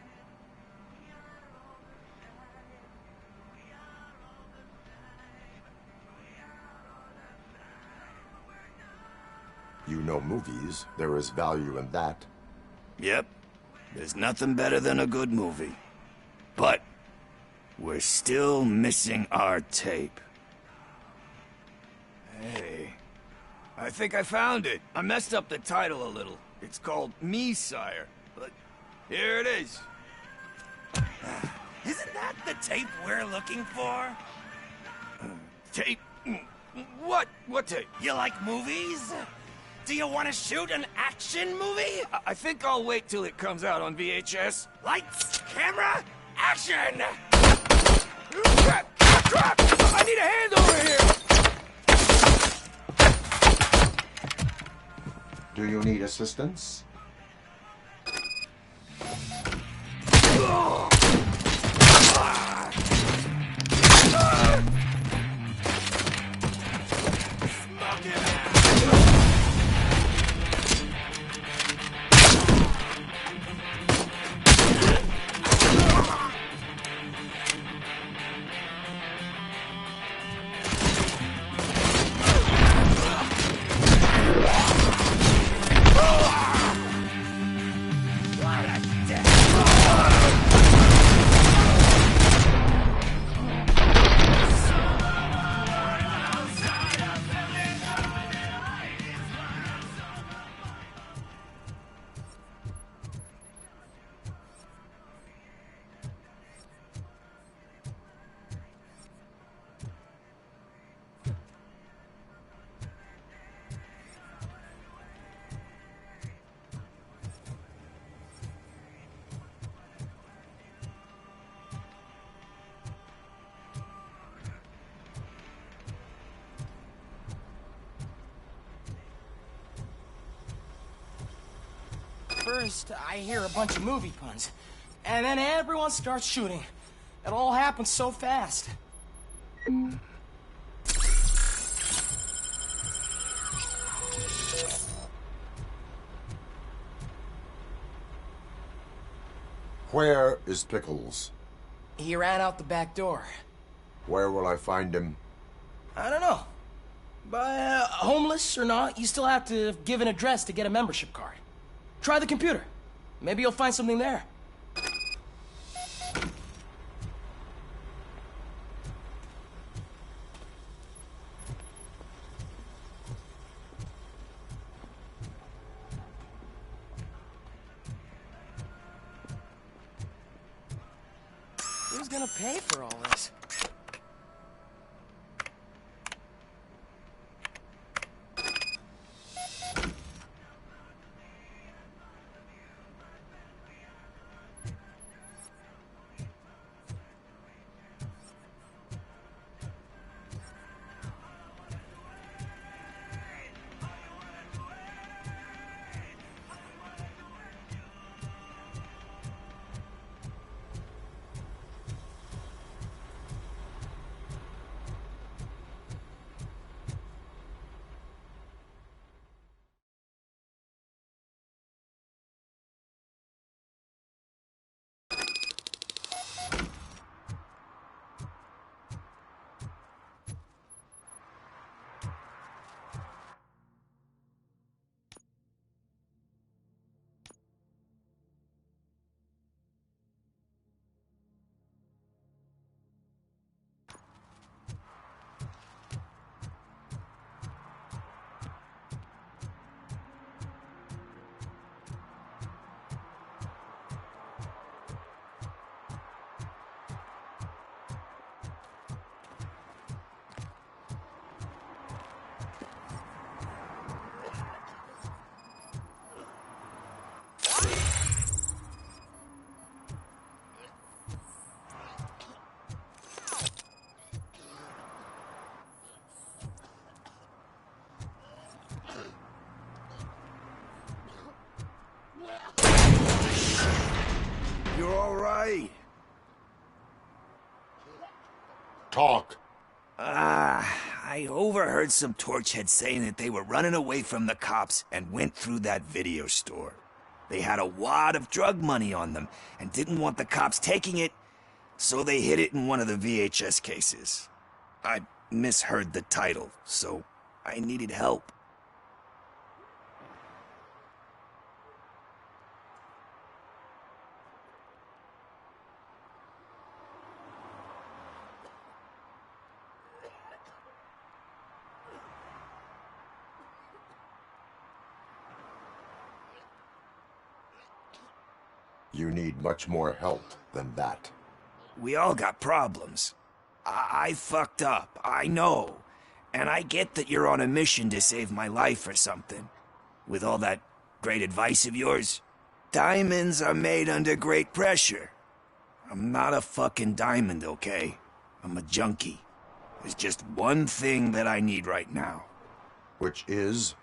You know movies. There is value in that. Yep. There's nothing better than a good movie. But we're still missing our tape. Hey, I think I found it. I messed up the title a little. It's called Me, Sire. But here it is. Isn't that the tape we're looking for? Tape? What? What tape? You like movies? Do you want to shoot an action movie? I think I'll wait till it comes out on VHS. Lights, camera, action! Crap! Crap! I need a hand over here! Do you need assistance? First, I hear a bunch of movie puns, and then everyone starts shooting. It all happens so fast. Where is Pickles? He ran out the back door. Where will I find him? I don't know. But homeless or not, you still have to give an address to get a membership card. Try the computer. Maybe you'll find something there. Who's gonna pay for all this? you all right? Talk. I overheard some torchheads saying that they were running away from the cops and went through that video store. They had a wad of drug money on them and didn't want the cops taking it, so they hid it in one of the VHS cases. I misheard the title, so I needed help. You need much more help than that. We all got problems. I fucked up, I know. And I get that you're on a mission to save my life or something. With all that great advice of yours, diamonds are made under great pressure. I'm not a fucking diamond, okay? I'm a junkie. There's just one thing that I need right now. Which is?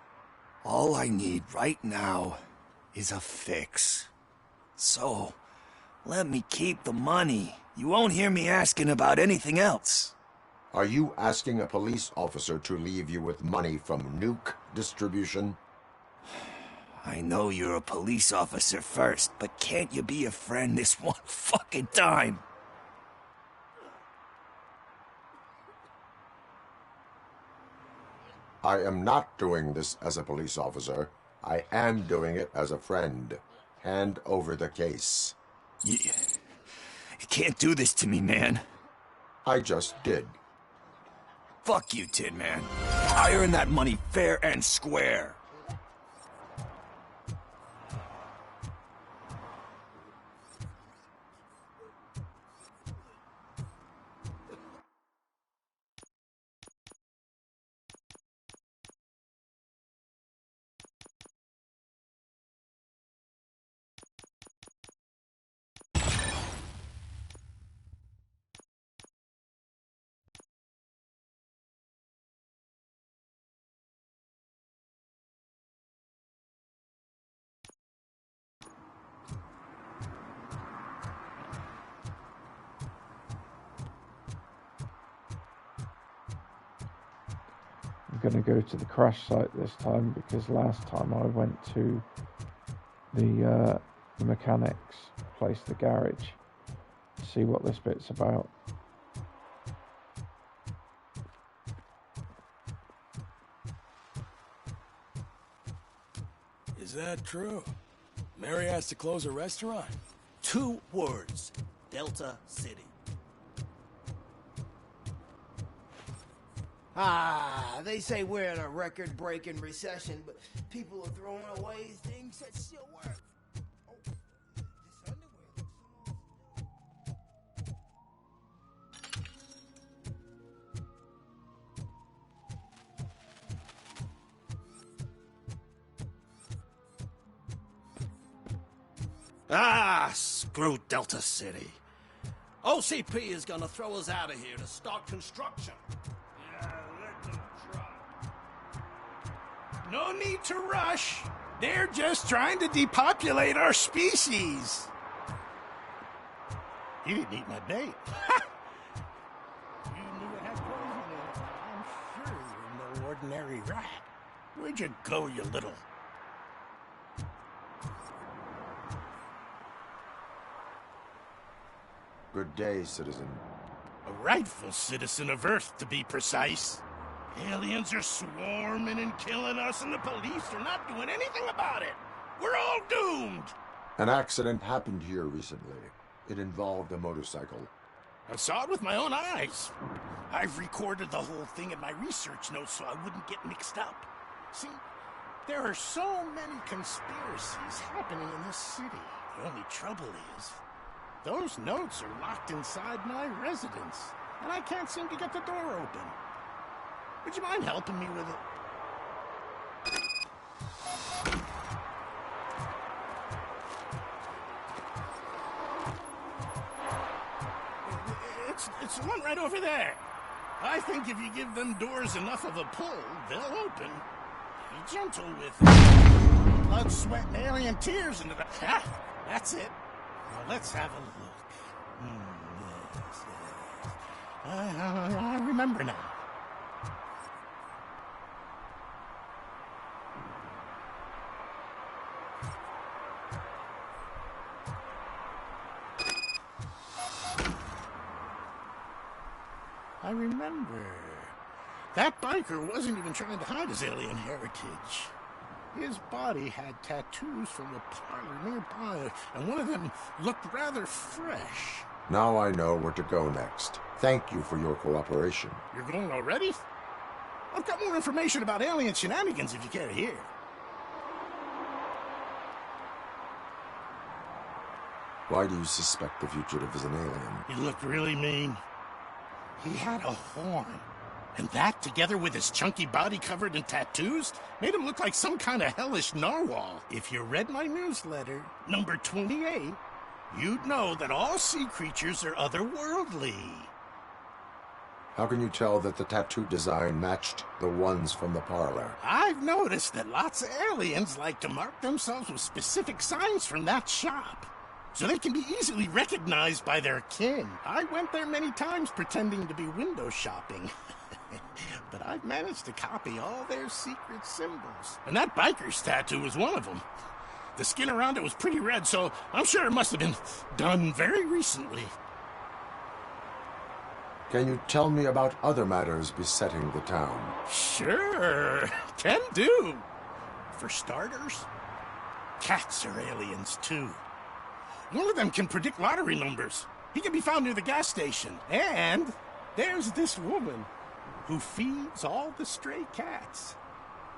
All I need right now is a fix. So, let me keep the money. You won't hear me asking about anything else. Are you asking a police officer to leave you with money from nuke distribution? I know you're a police officer first, but can't you be a friend this one fucking time? I am not doing this as a police officer. I am doing it as a friend. Hand over the case. You can't do this to me, man. I just did. Fuck you, Tin Man. I earned that money fair and square. I'm going to go to the crash site this time because last time I went to the mechanics place, the garage, to see what this bit's about. Is that true? Mary has to close a restaurant? 2 words. Delta City. They say we're in a record-breaking recession, but people are throwing away things that still work. Screw Delta City. OCP is gonna throw us out of here to start construction. Yeah, let them try. No need to rush. They're just trying to depopulate our species. You didn't eat my bait. You knew it had poison in it. I'm sure you're no ordinary rat. Where'd you go, you little... Good day, citizen. A rightful citizen of Earth, to be precise. Aliens are swarming and killing us, and the police are not doing anything about it. We're all doomed. An accident happened here recently. It involved a motorcycle. I saw it with my own eyes. I've recorded the whole thing in my research notes so I wouldn't get mixed up. See, there are so many conspiracies happening in this city. The only trouble is, those notes are locked inside my residence, and I can't seem to get the door open. Would you mind helping me with it? It's the one right over there. I think if you give them doors enough of a pull, they'll open. Be gentle with it. Blood, sweat, and alien tears into the... Ah, that's it. Well, let's have a look. Yes, yes. I remember now. I remember. That biker wasn't even trying to hide his alien heritage. His body had tattoos from a parlor nearby, and one of them looked rather fresh. Now I know where to go next. Thank you for your cooperation. You're going already? I've got more information about alien shenanigans if you care to hear. Why do you suspect the fugitive is an alien? He looked really mean. He had a horn. And that, together with his chunky body covered in tattoos, made him look like some kind of hellish narwhal. If you read my newsletter, number 28, you'd know that all sea creatures are otherworldly. How can you tell that the tattoo design matched the ones from the parlor? I've noticed that lots of aliens like to mark themselves with specific signs from that shop, so they can be easily recognized by their kin. I went there many times pretending to be window shopping. But I've managed to copy all their secret symbols. And that biker's tattoo was one of them. The skin around it was pretty red, so I'm sure it must have been done very recently. Can you tell me about other matters besetting the town? Sure, can do. For starters, cats are aliens too. One of them can predict lottery numbers. He can be found near the gas station. And there's this woman who feeds all the stray cats.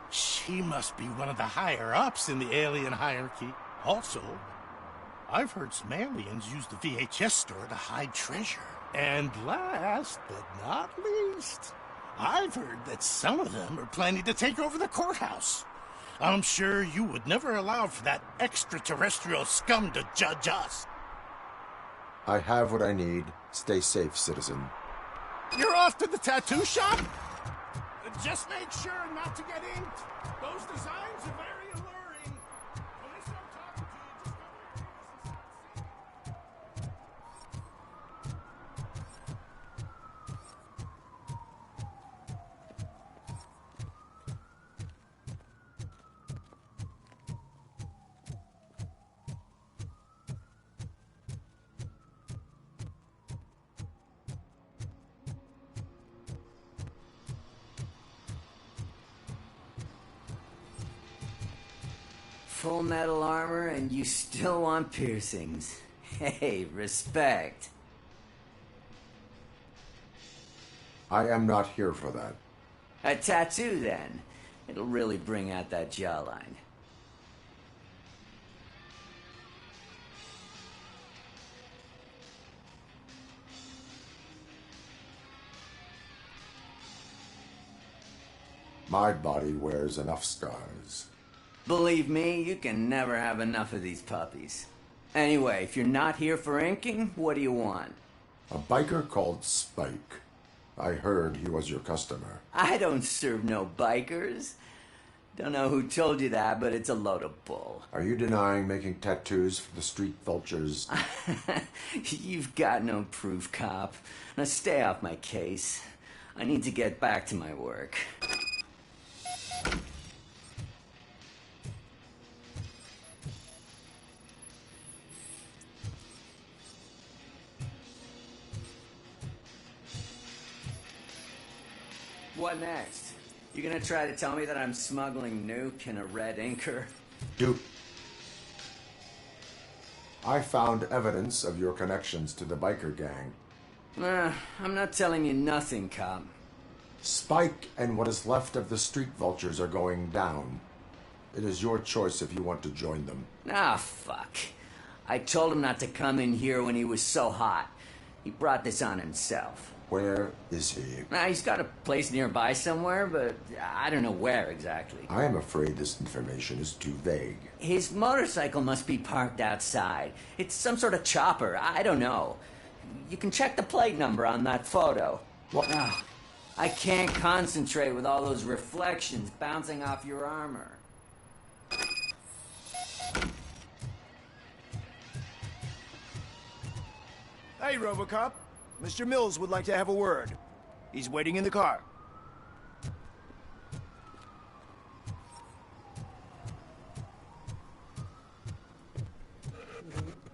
She must be one of the higher-ups in the alien hierarchy. Also, I've heard some aliens use the VHS store to hide treasure. And last but not least, I've heard that some of them are planning to take over the courthouse. I'm sure you would never allow for that extraterrestrial scum to judge us. I have what I need. Stay safe, citizen. You're off to the tattoo shop? Just make sure not to get inked. Those designs are very alluring. When they start talking to you, Full metal armor and you still want piercings. Hey, respect. I am not here for that. A tattoo, then. It'll really bring out that jawline. My body wears enough scars. Believe me, you can never have enough of these puppies. Anyway, if you're not here for inking, what do you want? A biker called Spike. I heard he was your customer. I don't serve no bikers. Don't know who told you that, but it's a load of bull. Are you denying making tattoos for the street vultures? You've got no proof, cop. Now stay off my case. I need to get back to my work. What next? You gonna try to tell me that I'm smuggling nuke in a red inker? Duke. I found evidence of your connections to the biker gang. I'm not telling you nothing, cop. Spike and what is left of the street vultures are going down. It is your choice if you want to join them. Ah, fuck. I told him not to come in here when he was so hot. He brought this on himself. Where is he? He's got a place nearby somewhere, but I don't know where exactly. I am afraid this information is too vague. His motorcycle must be parked outside. It's some sort of chopper. I don't know. You can check the plate number on that photo. What? I can't concentrate with all those reflections bouncing off your armor. Hey, Robocop. Mr. Mills would like to have a word. He's waiting in the car.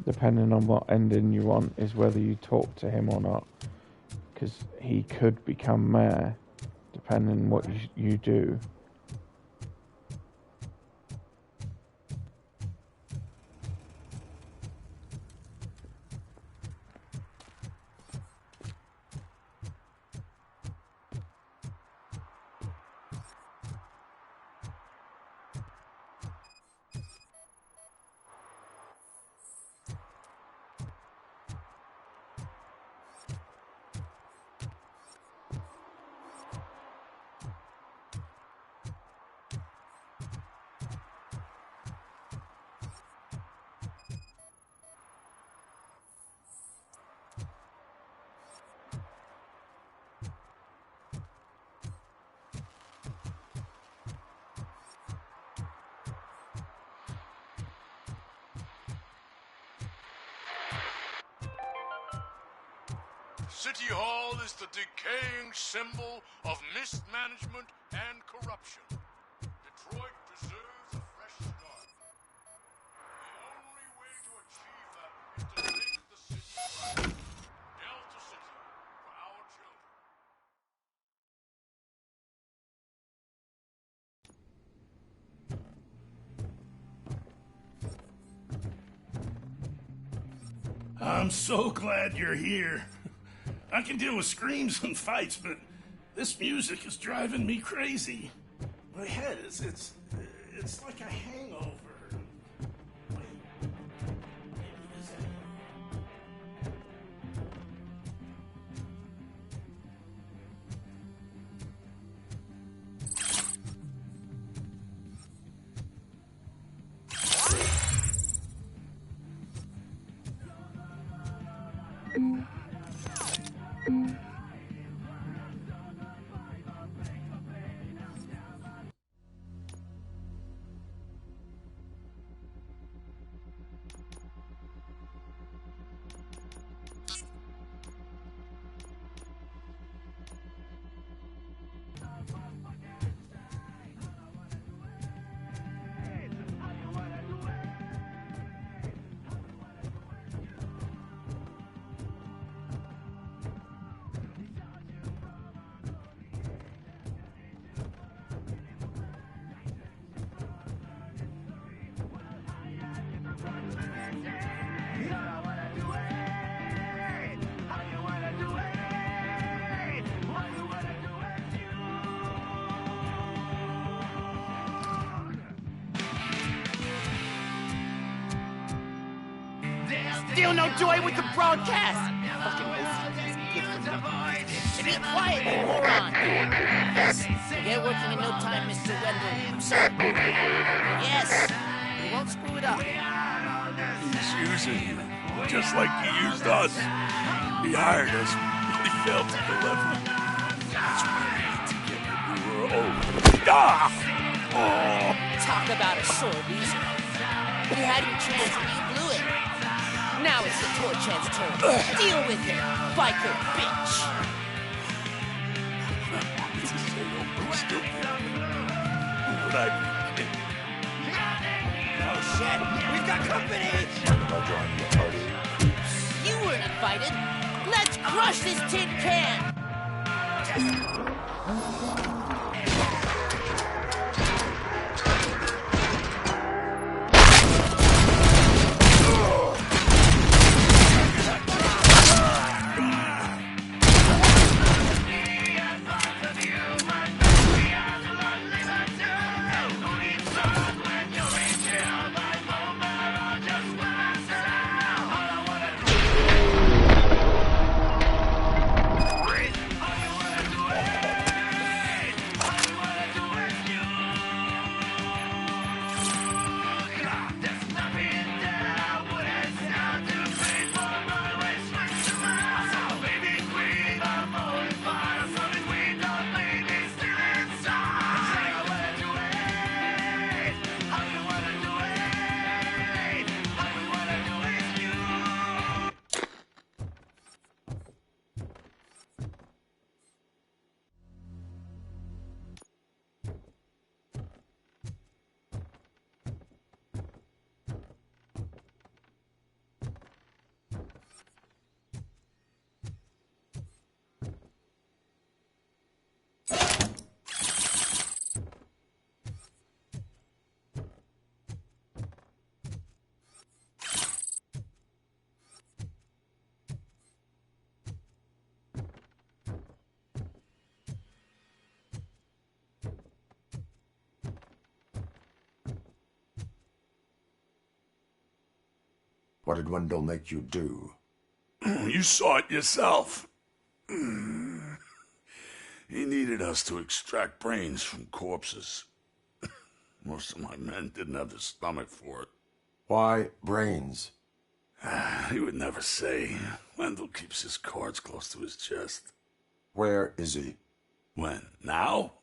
Depending on what ending you want is whether you talk to him or not, because he could become mayor depending on what you do. City Hall is the decaying symbol of mismanagement and corruption. Detroit deserves a fresh start. The only way to achieve that is to make the city right. Delta City, for our children. I'm so glad you're here. I can deal with screams and fights, but this music is driving me crazy. My head is, it's like a hangover. Still no joy with the broadcast! Fucking OCP's gift for nothing. Be quiet, you moron! Yes, you'll get working in no time, Mr. Wendell. I'm sorry. Yes, we won't screw it up. He's using you, just like he used us. He hired us, but he failed to deliver. That's why we had to get when we were old. Ah! Oh! Talk about a sore loser. You had your chance and you blew it. Now it's the Torchhead's turn. Deal with it, biker bitch! Oh shit, we've got company! I'll join the party. You weren't invited. Let's crush this tin can! What did Wendell make you do? You saw it yourself. He needed us to extract brains from corpses. Most of my men didn't have the stomach for it. Why brains? He would never say. Wendell keeps his cards close to his chest. Where is he? When? Now?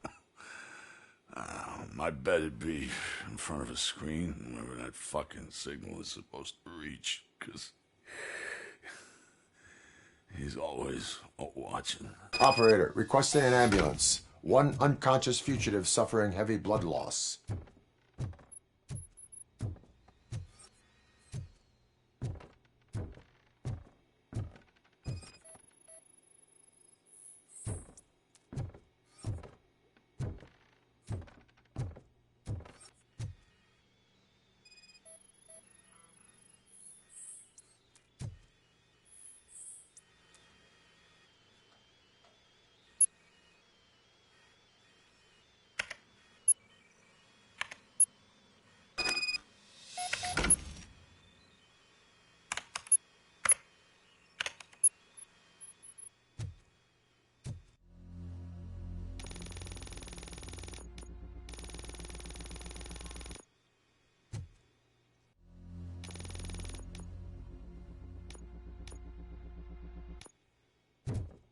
My bet it'd be in front of a screen, wherever that fucking signal is supposed to reach, because he's always watching. Operator, requesting an ambulance. One unconscious fugitive suffering heavy blood loss.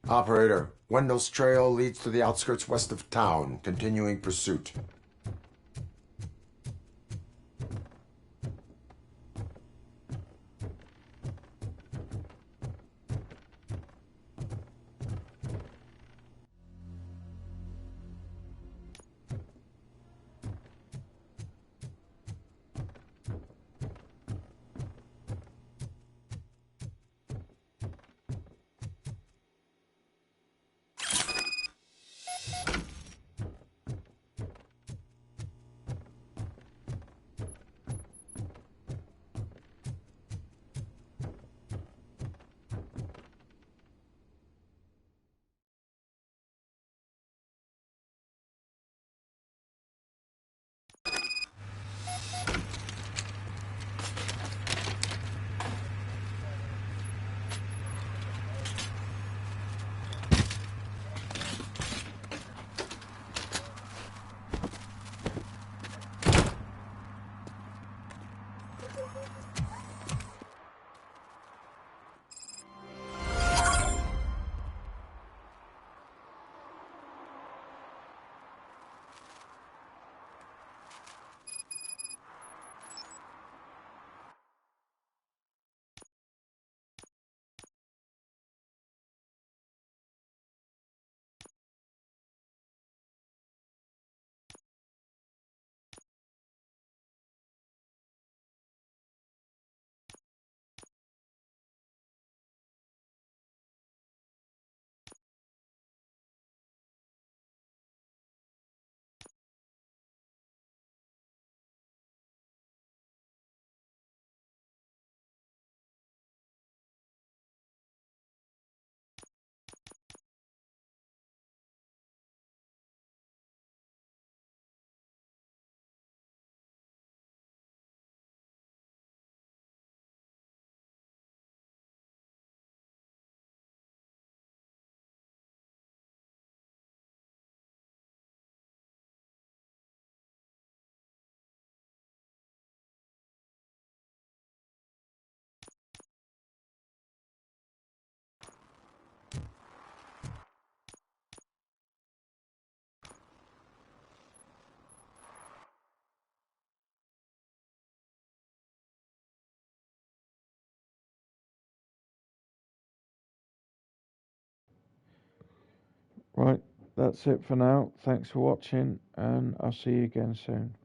Operator, Wendell's trail leads to the outskirts west of town, continuing pursuit. Right, that's it for now. Thanks for watching, and I'll see you again soon.